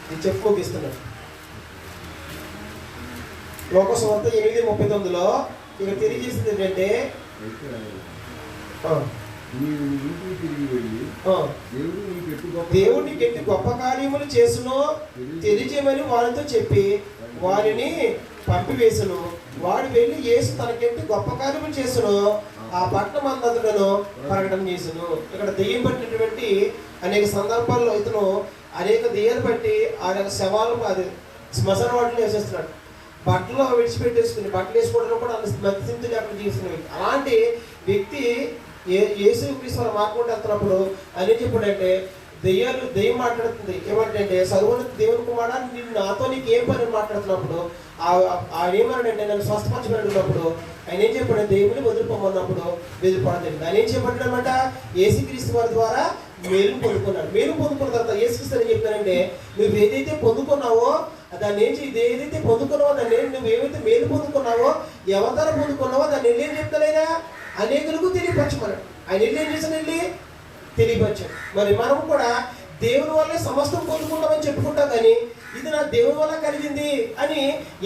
8 చెప్పుకోగిస్తున్నాడు. లోకసువార్త 8:39లో ఇక్కడ తెలియజేసింది ఏంటంటే, నీవు ఇంటికి తిరిగి వెళ్ళి దేవుడు నీకు ఎట్టి గొప్ప కార్యములు చేసును తెలియజేయమని వారితో చెప్పి వారిని పంపివేసును. వాడు వెళ్ళి యేసు తనకెట్టి గొప్ప కార్యములు చేసును ఆ పట్టణం అంతటను ప్రకటన చేసును. ఇక్కడ దెయ్యం పట్టినటువంటి అనేక సందర్భాల్లో ఇతను అనేక దెయ్యాలు బట్టి అనేక శవాలు అది శ్మశాన వాటిని వేసేస్తున్నాడు. బట్టలు విడిచిపెట్టేసుకుని బట్టలు వేసుకోవడంలో కూడా మత్తింతులు అక్కడ జీవిస్తున్న వ్యక్తి. అలాంటి వ్యక్తి యేసు క్రీస్తు మాట్లాడుతూ వెళ్తున్నప్పుడు అని చెప్పాడంటే, దెయ్యం మాట్లాడుతుంది ఏమంటే, సర్వోన్నత దేవుని కుమారుడా నేను నాతో నీకు ఏం పని మాట్లాడుతున్నప్పుడు ఆయన ఏమన్నాడంటే, నన్ను స్వస్థపరచబడినప్పుడు ఆయన ఏం చెప్పాడు, దేవుని వదిలిపోమన్నప్పుడు వదిలిపోవడం. ఆయన ఏం చెప్పాడనమాట, యేసుక్రీస్తు వారి ద్వారా మేలు పొందుకున్నాడు. మేలు పొందుకున్న తర్వాత యేసుక్రీస్తు అని చెప్పానంటే, నువ్వు ఏదైతే పొందుకున్నావో దాన్ని ఏం చేయి, ఏదైతే పొందుకున్నావో దాన్ని నువ్వు ఏవైతే మేలు పొందుకున్నావో ఎవరి ద్వారా పొందుకున్నావో దాన్ని వెళ్ళి ఏం చెప్తలేదా అనేకులకు తెలియపరచుకున్నాడు. ఆయన వెళ్ళి ఏం చేశాను, వెళ్ళి తెలియపరిచాడు. మరి మనం కూడా దేవుని వల్లే సమస్తం పొందుకుంటామని చెప్పుకుంటాం, కానీ ఇది నా దేవుని వల్ల కలిగింది అని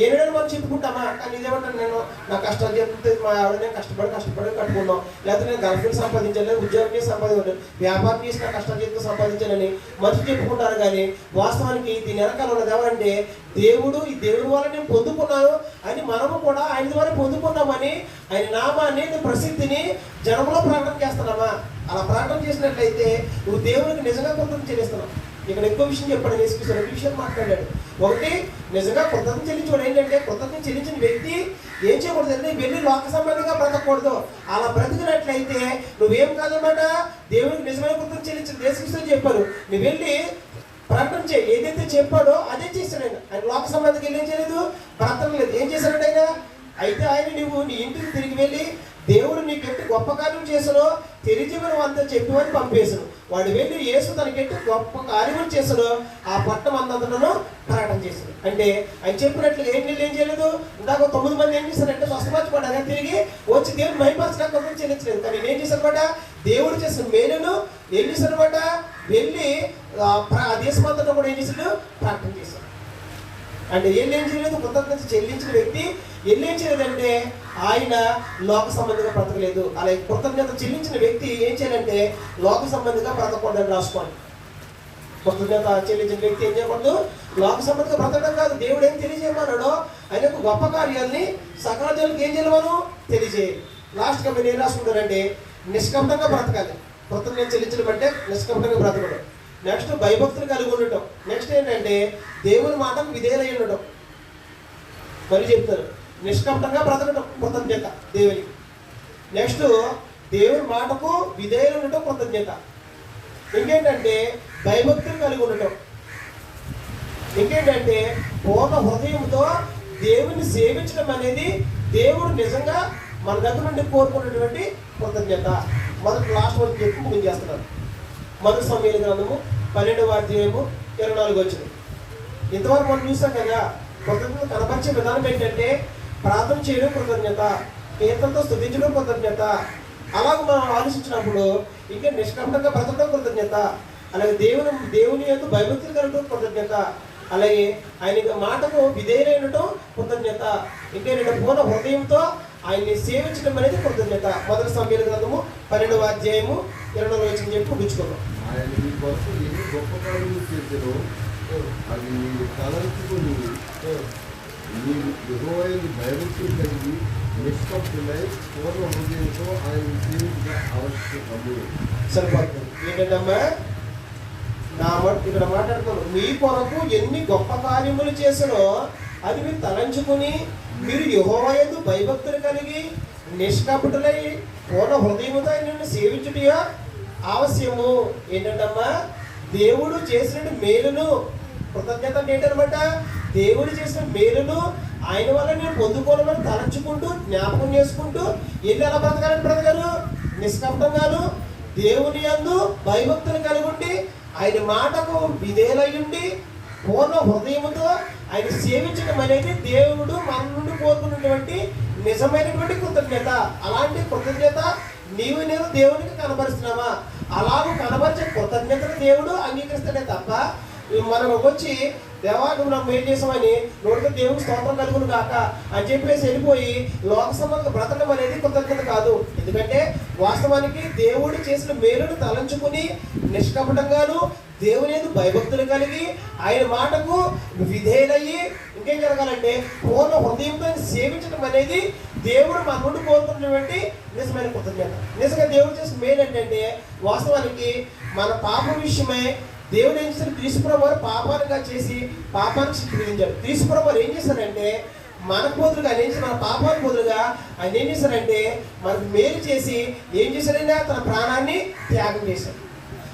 ఏనాడని మనం చెప్పుకుంటామా? కానీ ఇదేమంటాను, నేను నా కష్టాలు చెప్తే మా ఆవిడ నేను కష్టపడి కట్టుకున్నాం, లేకపోతే నేను గర్ల్ఫ్రెండ్ సంపాదించాను, లేదా ఉద్యోగం సంపాదించాను, వ్యాపారం చేసి నా కష్టాలు చేస్తూ సంపాదించానని మనుషులు చెప్పుకుంటారు. కానీ వాస్తవానికి దీని వెనకాల ఉన్నది ఎవరంటే, దేవుడు ఈ దేవుని వల్ల నేను పొందుకున్నాను అని మనము కూడా ఆయన ద్వారా పొందుకున్నామని ఆయన నామాన్ని ప్రసిద్ధిని జనంలో ప్రకటన చేస్తున్నామా? అలా ప్రకటన చేసినట్లయితే నువ్వు దేవునికి నిజంగా కృతజ్ఞత చెల్లిస్తున్నావు. ఇక్కడ ఎక్కువ విషయం చెప్పాడు, యేసుక్రీస్తు 2 విషయాలు మాట్లాడాడు. ఒకటి, నిజంగా కృతజ్ఞత చెల్లించడం ఏంటంటే, కృతజ్ఞత చెల్లించిన వ్యక్తి ఏం చేయకూడదు అంటే వెళ్ళి లోక సంబంధంగా బ్రతకూడదు. అలా బ్రతికినట్లయితే నువ్వేం కాదన్నమాట, దేవునికి నిజమైన కృతజ్ఞత చెల్లించిన యేసుక్రీస్తు చెప్పారు, నువ్వు వెళ్ళి ప్రకటన చేయి. ఏదైతే చెప్పాడో అదే చేశాడు ఆయన. ఆయన లోక సంబంధికి వెళ్ళి ఏం చేయలేదు, బ్రతకలేదు. ఏం చేశాడు ఆయన? అయితే ఆయన నువ్వు నీ ఇంటికి తిరిగి వెళ్ళి దేవుడు నీకెట్టి గొప్ప కార్యం చేసానో తెలియజేయమని అంతా చెప్పివని పంపేసాను. వాడు వెళ్ళి యేసు తనకెట్టి గొప్ప కార్యములు చేసానో ఆ పట్టణం అంతను ప్రకటన చేశాడు. అంటే ఆయన చెప్పినట్లుగా ఏం చేయలేదు. ఇందాక 9 మంది ఏం చేశారంటే స్వస్థపరచబడ్డాక తిరిగి వచ్చి దేవుడు మహిమపరచడానికి చెల్లించలేదు. కానీ నేను ఏం చేశానమాట, దేవుడు చేసిన మేలును ఏం చేశానమాట, వెళ్ళి ఆ దేశమంతటా కూడా ఏం చేశాడు, ప్రకటన చేశాడు. అంటే ఏం చేయలేదు, కృతజ్ఞత చెల్లించిన వ్యక్తి ఏం చేయలేదంటే ఆయన లోక సంబంధిగా బ్రతకలేదు. అలాగే కృతజ్ఞత చెల్లించిన వ్యక్తి ఏం చేయాలంటే లోక సంబంధిగా బ్రతకూడదని రాసుకోండి. కృతజ్ఞత చెల్లించిన వ్యక్తి ఏం చేయకూడదు, లోక సంబంధిగా బ్రతకడం కాదు. దేవుడు ఏం తెలియజేయమన్నాడో ఆయన యొక్క గొప్ప కార్యాలని సకల జనులకు ఏం చేయమను తెలియజేయాలి. లాస్ట్గా మీరు ఏం రాసుకుంటారంటే నిష్కపటంగా బ్రతకాలి. కృతజ్ఞత చెల్లించడం అంటే నిష్కపటంగా బ్రతకడం. నెక్స్ట్ భయభక్తులు కలిగి ఉండటం, నెక్స్ట్ ఏంటంటే దేవుని మాటకు విధేయులై ఉండటం. మరి చెప్తారు నిష్కపటంగా బ్రతకటం కృతజ్ఞత దేవునికి. నెక్స్ట్ దేవుని మాటకు విధేయులు ఉండటం కృతజ్ఞత. ఇంకేంటంటే భయభక్తులు కలిగి ఉండటం. ఇంకేంటంటే పూర్ణ హృదయంతో దేవుని సేవించడం అనేది దేవుడు నిజంగా మన దగ్గర నుండి కోరుకున్నటువంటి కృతజ్ఞత. మొదటి లాస్ట్ వరకు చెప్పి ముగించేస్తున్నాను. మొదటి సమూయేలు గ్రంథము 12వ అధ్యాయము 24 వచ్చింది. ఇంతవరకు మనం చూసాం కదా. కృతజ్ఞత కనపరిచే విధానం ఏంటంటే ప్రార్థన చేయడం కృతజ్ఞత, కీర్తనతో స్తుతించడం కృతజ్ఞత. అలాగ మనం ఆలోచించినప్పుడు ఇంకా నిష్కపటంగా బ్రతకడం కృతజ్ఞత, అలాగే దేవుని యొక్క భయభక్తులు కలగడం కృతజ్ఞత, అలాగే ఆయన మాటకు విధేయులైనటం కృతజ్ఞత, ఇంకేంటంటే పూర్ణ హృదయంతో ఆయన్ని సేవించడం అనేది కృతజ్ఞత. మొదటి సమూయేలు గ్రంథము 12వ అధ్యాయము 24 వచ్చింది చెప్పి ముగించుకున్నాం. ఆయన మీ కొరకు ఎన్ని గొప్ప కార్యములు చేశారో అది మీరు తలంచుకొని మీరు యెహోవాను భయభక్తులు కలిగి నిష్కపటులై పూర్ణ హృదయంతో ఆయన సేవించడం ఆవశ్యకము. సరిపోతుంది. ఏంటంటమ్మా ఇక్కడ మాట్లాడుతున్నాను, మీ కొరకు ఎన్ని గొప్ప కార్యములు చేసినో అది మీరు తలంచుకుని మీరు యెహోవాయందు భయభక్తులు కలిగి నిష్కపటులై పూర్ణ హృదయముతో ఆయనను సేవించుటయో ఆవశ్యము. ఏంటంటమ్మా దేవుడు చేసిన మేలును, కృతజ్ఞత ఏంటనమాట, దేవుడు చేసిన మేలును ఆయన వల్ల నేను పొందుకోవాలని తలంచుకుంటూ జ్ఞాపకం చేసుకుంటూ ఎన్ని ఎలా బ్రతకారు నిష్కపటంగాను దేవుని యందు భయభక్తులు కలిగి ఉండి ఆయన మాటకు విధేయులయ్యుండి పూర్ణ హృదయముతో ఆయన సేవించడం అనేది దేవుడు మన నుండి కోరుకున్నటువంటి నిజమైనటువంటి కృతజ్ఞత. అలాంటి కృతజ్ఞత నేను దేవునికి కనబరుస్తున్నామా? అలాగూ కనబరిచే కృతజ్ఞతను దేవుడు అంగీకరిస్తాడే తప్ప మనం వచ్చి దేవా నువ్వు నాకు మేలు చేసామని నోటితో దేవుడికి స్తోత్రం కలుగును కాక అని చెప్పేసి వెళ్ళిపోయి లోక సంబంధంగా బ్రతకడం అనేది కృతజ్ఞత కాదు. ఎందుకంటే వాస్తవానికి దేవుడు చేసిన మేలును తలంచుకుని నిష్కపటంగాను దేవుని భయభక్తులు కలిగి ఆయన మాటకు విధేయులయ్యి ఇంకేం జరగాలంటే పూర్ణ హృదయంతో సేవించడం అనేది దేవుడు మన నుండి కోరుకున్నటువంటి నిజమైన కృతజ్ఞత. నిజంగా దేవుడు చేసిన మేలు ఏంటంటే వాస్తవానికి మన పాపం విషయమై దేవుడు ఏం చేశారు, క్రీస్తు ప్రభువు పాపాలుగా చేసి పాపానికి శిక్ష విధించాడు. క్రీస్తు ప్రభువు ఏం చేశారంటే మనకు బదులుగా ఆయన ఏం చేశారు, మన పాపానికి బదులుగా ఆయన ఏం చేశారంటే మనకు మేలు చేసి ఏం చేశారంటే తన ప్రాణాన్ని త్యాగం చేశారు.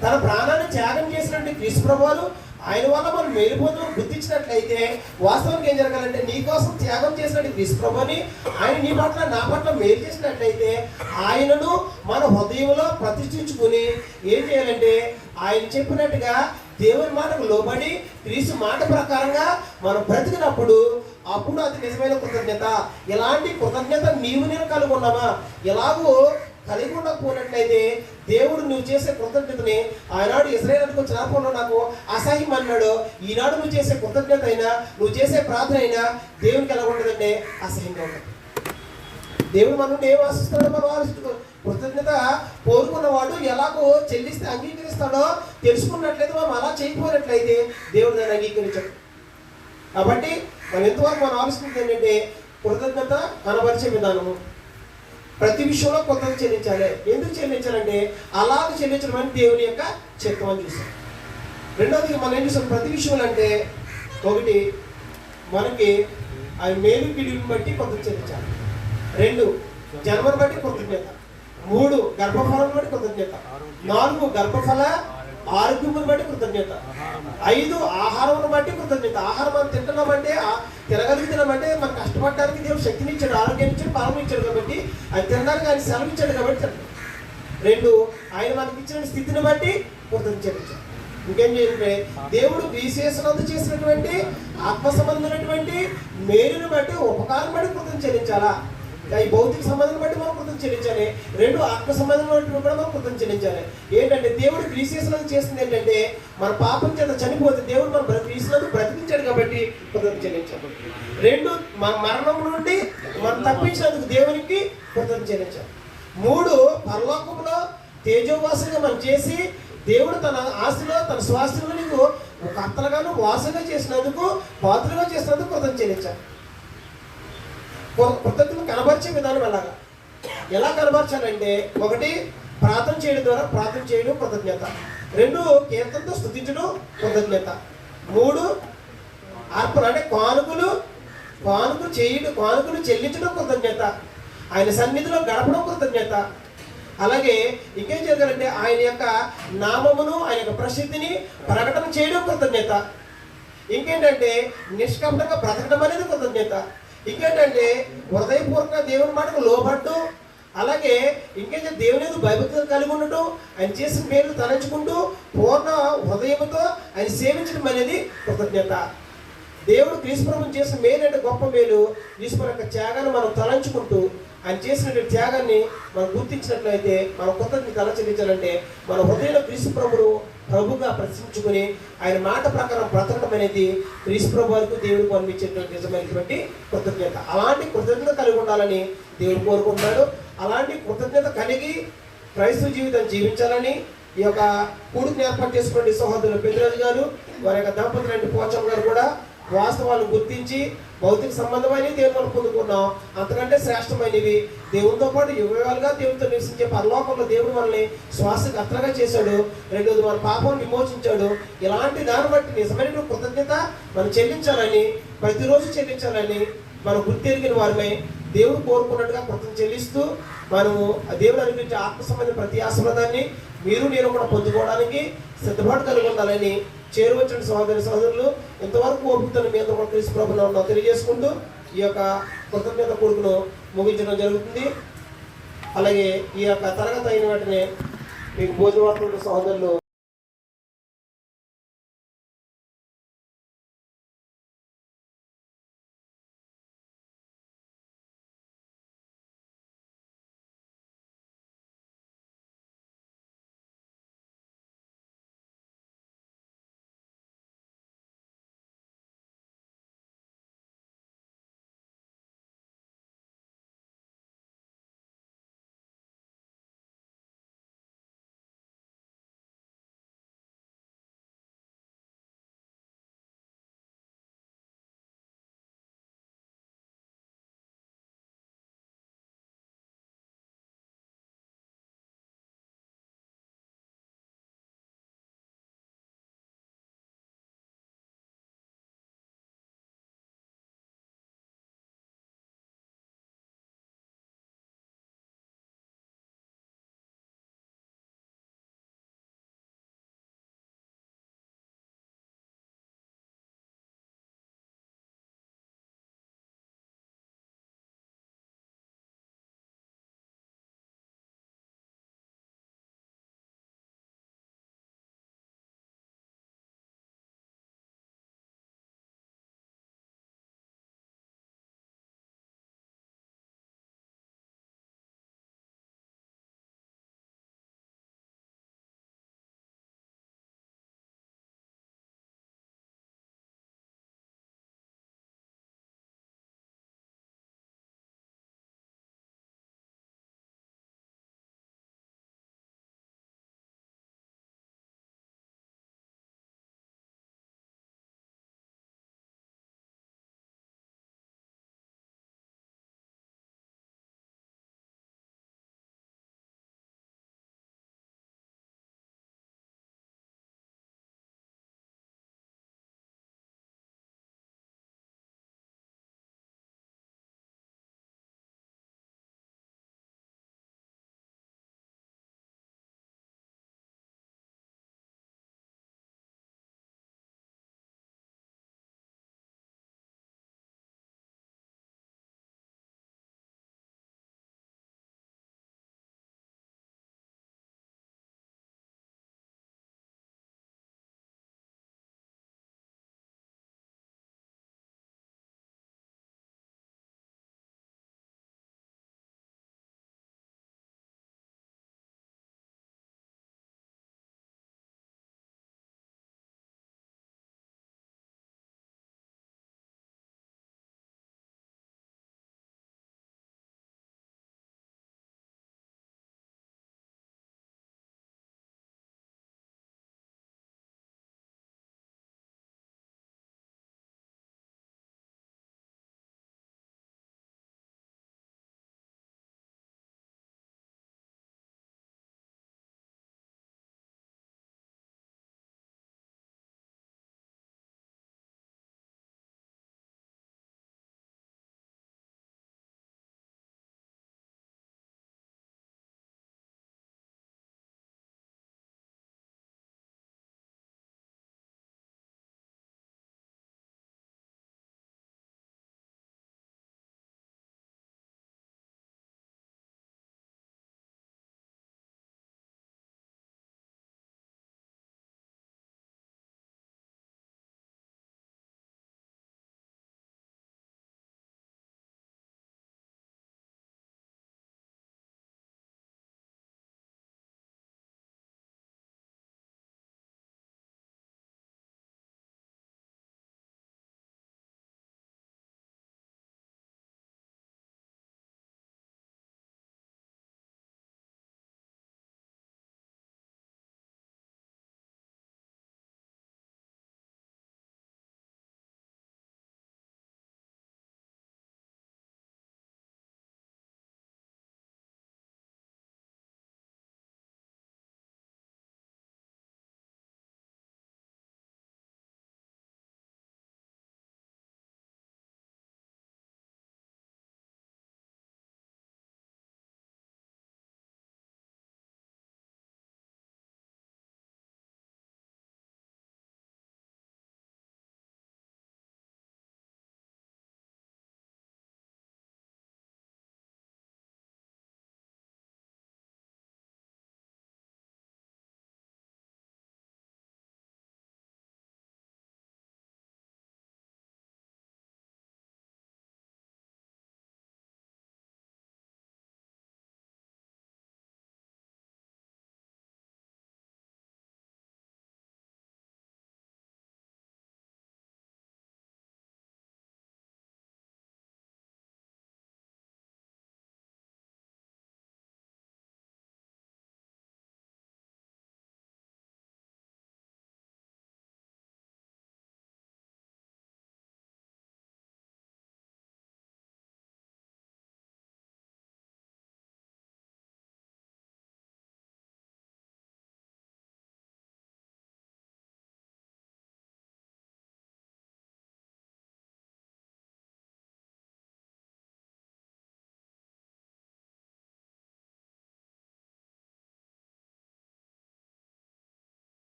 తన ప్రాణాన్ని త్యాగం చేసినటువంటి క్రీస్తు ప్రభువు ఆయన వల్ల మనం మేలు పొందును గుర్తించినట్లయితే వాస్తవానికి ఏం జరగాలంటే నీ కోసం త్యాగం చేసినట్టు క్రీస్తు ప్రభువుని ఆయన నీ పట్ల నా పట్ల మేలు చేసినట్లయితే ఆయనను మన హృదయంలో ప్రతిష్ఠించుకుని ఏం చేయాలంటే ఆయన చెప్పినట్టుగా దేవుని మాటకు లోబడి క్రీస్తు మాట ప్రకారంగా మనం బ్రతికినప్పుడు అప్పుడు అది నిజమైన కృతజ్ఞత. ఎలాంటి కృతజ్ఞత నేను కలిగి ఉన్నామా? ఎలాగో కలిగి ఉండకపోయినట్లయితే దేవుడు నువ్వు చేసే కృతజ్ఞతని ఆనాడు ఇశ్రాయేలుకు చిన్నప్పుడు నాకు అసహ్యం అన్నాడు, ఈనాడు నువ్వు చేసే కృతజ్ఞత అయినా నువ్వు చేసే ప్రార్థన అయినా దేవునికి ఎలా ఉంటుందంటే అసహ్యంగా ఉంటుంది. దేవుడు మన నుండి ఏం ఆశిస్తాడో మనం ఆలోచిస్తూ కృతజ్ఞత కోరుకున్నవాడు ఎలాగో చెల్లిస్తే అంగీకరిస్తాడో తెలుసుకున్నట్లయితే మనం అలా చేయకపోయినట్లయితే దేవుడు దాన్ని అంగీకరించాడు. కాబట్టి మనం ఎంతవరకు మనం ఆలోచిస్తుంది ఏంటంటే కృతజ్ఞత కనబరిచే విధానము. ప్రతి విషయంలో కృతజ్ఞత చెల్లించాలి. ఎందుకు చెల్లించాలంటే అలాగ చెల్లించడం అని దేవుని యొక్క చిత్తం అని చూస్తాం. రెండవది మనం ఏం చూస్తాం, ప్రతి విషయంలో అంటే ఒకటి మనకి ఆ మేలు పిలుపుని బట్టి కృతజ్ఞత చెల్లించాలి. 2 జన్మను బట్టి కృతజ్ఞత. 3 గర్భఫలం బట్టి కృతజ్ఞత. 4 గర్భఫల ఆరోగ్యమును బట్టి కృతజ్ఞత. 5 ఆహారమును బట్టి కృతజ్ఞత. ఆహారం మనం తింటున్నామంటే తినగలుగుతున్నామంటే మనం కష్టపడడానికి దేవుడు శక్తిని ఇచ్చాడు, ఆరోగ్యాన్ని ఇచ్చాడు, బలం ఇచ్చాడు కాబట్టి అది తినడానికి ఆయన సెలవు ఇచ్చాడు కాబట్టి తింటాం. 2 ఆయన మనకి ఇచ్చిన స్థితిని బట్టి కృతజ్ఞత చెల్లించాలి. ఇంకేం చేయాలంటే దేవుడు విశేషణందు చేసినటువంటి ఆత్మ సంబంధమైనటువంటి మేలుని బట్టి ఉపకారం బట్టి కృతజ్ఞత చెల్లించాలా? ఈ భౌతిక సంబంధం బట్టి మనం కృతజ్ఞత చెల్లించాలి. 2 ఆత్మ సంబంధం బట్టి కూడా మనం కృతజ్ఞత చెల్లించాలి. ఏంటంటే దేవుడు క్రీస్తునందు చేస్తుంది ఏంటంటే మన పాపం చేత చనిపోతే దేవుడు మన క్రీస్తునందు బ్రతికించాడు కాబట్టి కృతజ్ఞత చెల్లించాలి. 2 మరణం నుండి మనం తప్పించినందుకు దేవునికి కృతజ్ఞత చెల్లించాలి. 3 పరలోకంలో తేజోవాసంగా మనం చేసి దేవుడు తన ఆస్తిలో తన స్వాస్థ్యంలో నీకు ఒక అత్తలుగాను వాసంగా చేసినందుకు పాత్రగా చేసినందుకు కృతజ్ఞత చెల్లించాలి. కృతజ్ఞతను కనబరిచే విధానం ఎలా కనబరచాలంటే ఒకటి ప్రార్థన చేయడం ద్వారా ప్రార్థన చేయడం కృతజ్ఞత. 2 కీర్తనతో స్తుతించడం కృతజ్ఞత. 3 అర్పణ అంటే కానుకలు చెల్లించడం కృతజ్ఞత. ఆయన సన్నిధిలో గడపడం కృతజ్ఞత. అలాగే ఇంకేం చేయాలంటే ఆయన యొక్క నామమును ఆయన యొక్క ప్రసిద్ధిని ప్రకటన చేయడం కృతజ్ఞత. ఇంకేంటంటే నిష్కపటంగా బ్రతకడం అనేది కృతజ్ఞత. ఇంకేంటంటే హృదయపూర్వకంగా దేవుని మాటకు లోబడ్డం. అలాగే ఇంకేంటే దేవుని భయభక్తులు కలిగి ఉండటం, ఆయన చేసిన మేలు తలంచుకుంటూ పూర్ణ హృదయంతో ఆయన సేవించడం అనేది కృతజ్ఞత. దేవుడు క్రీస్తుప్రభుని చేసిన మేలు అంటే గొప్ప మేలు. క్రీస్తు యొక్క త్యాగాన్ని మనం తలంచుకుంటూ ఆయన చేసినటువంటి త్యాగాన్ని మనం గుర్తించినట్లయితే మనం కృతజ్ఞత ఎలా చెల్లించాలంటే మన హృదయంలో క్రీస్తుప్రభును ప్రభుగా ప్రశ్నించుకుని ఆయన మాట ప్రకారం బ్రతకడం అనేది క్రీస్తుప్రభు వారికి దేవుడికి అనిపించేటువంటి నిజమైనటువంటి కృతజ్ఞత. అలాంటి కృతజ్ఞత కలిగి ఉండాలని దేవుడు కోరుకుంటున్నాడు. అలాంటి కృతజ్ఞత కలిగి క్రైస్తవ జీవితం జీవించాలని ఈ యొక్క కూడుకుని ఏర్పాటు చేసుకున్న సహోదరులు పెద్దిరాజు గారు, వారి యొక్క దంపతులు పోచమ్మ గారు కూడా వాస్తవాలను గుర్తించి భౌతిక సంబంధమైన దేవుని మనం పొందుకున్నాం. అంతకంటే శ్రేష్టమైనవి దేవునితో పాటు యుగాలుగా దేవునితో నివసించే పరలోకంలో దేవుడు మనల్ని శ్వాసకర్తగా చేశాడు. 2 మన పాపం విమోచించాడు. ఇలాంటి దాన్ని బట్టి నిజమైన కృతజ్ఞత మనం చెల్లించాలని, ప్రతిరోజు చెల్లించాలని మనం గుర్తెరిగిన వారమే దేవుడు కోరుకున్నట్టుగా కృతజ్ఞత చెల్లిస్తూ మనము ఆ దేవుడు అనుగ్రహించే ఆత్మ సంబంధ ప్రతి ఆశీర్వాదాన్ని మీరు నేను కూడా పొందుకోవడానికి సిద్ధపాటు కలిగి ఉండాలని చేరువచ్చిన సహోదరులు ఇంతవరకు ఓపుతాను మీ అందరూ క్రీస్తు ప్రభువును తెలియజేసుకుంటూ ఈ యొక్క కృతజ్ఞత కొడుకును ముగించడం జరుగుతుంది. అలాగే ఈ యొక్క తరగతి అయిన వెంటనే మీకు భోజన సహోదరులు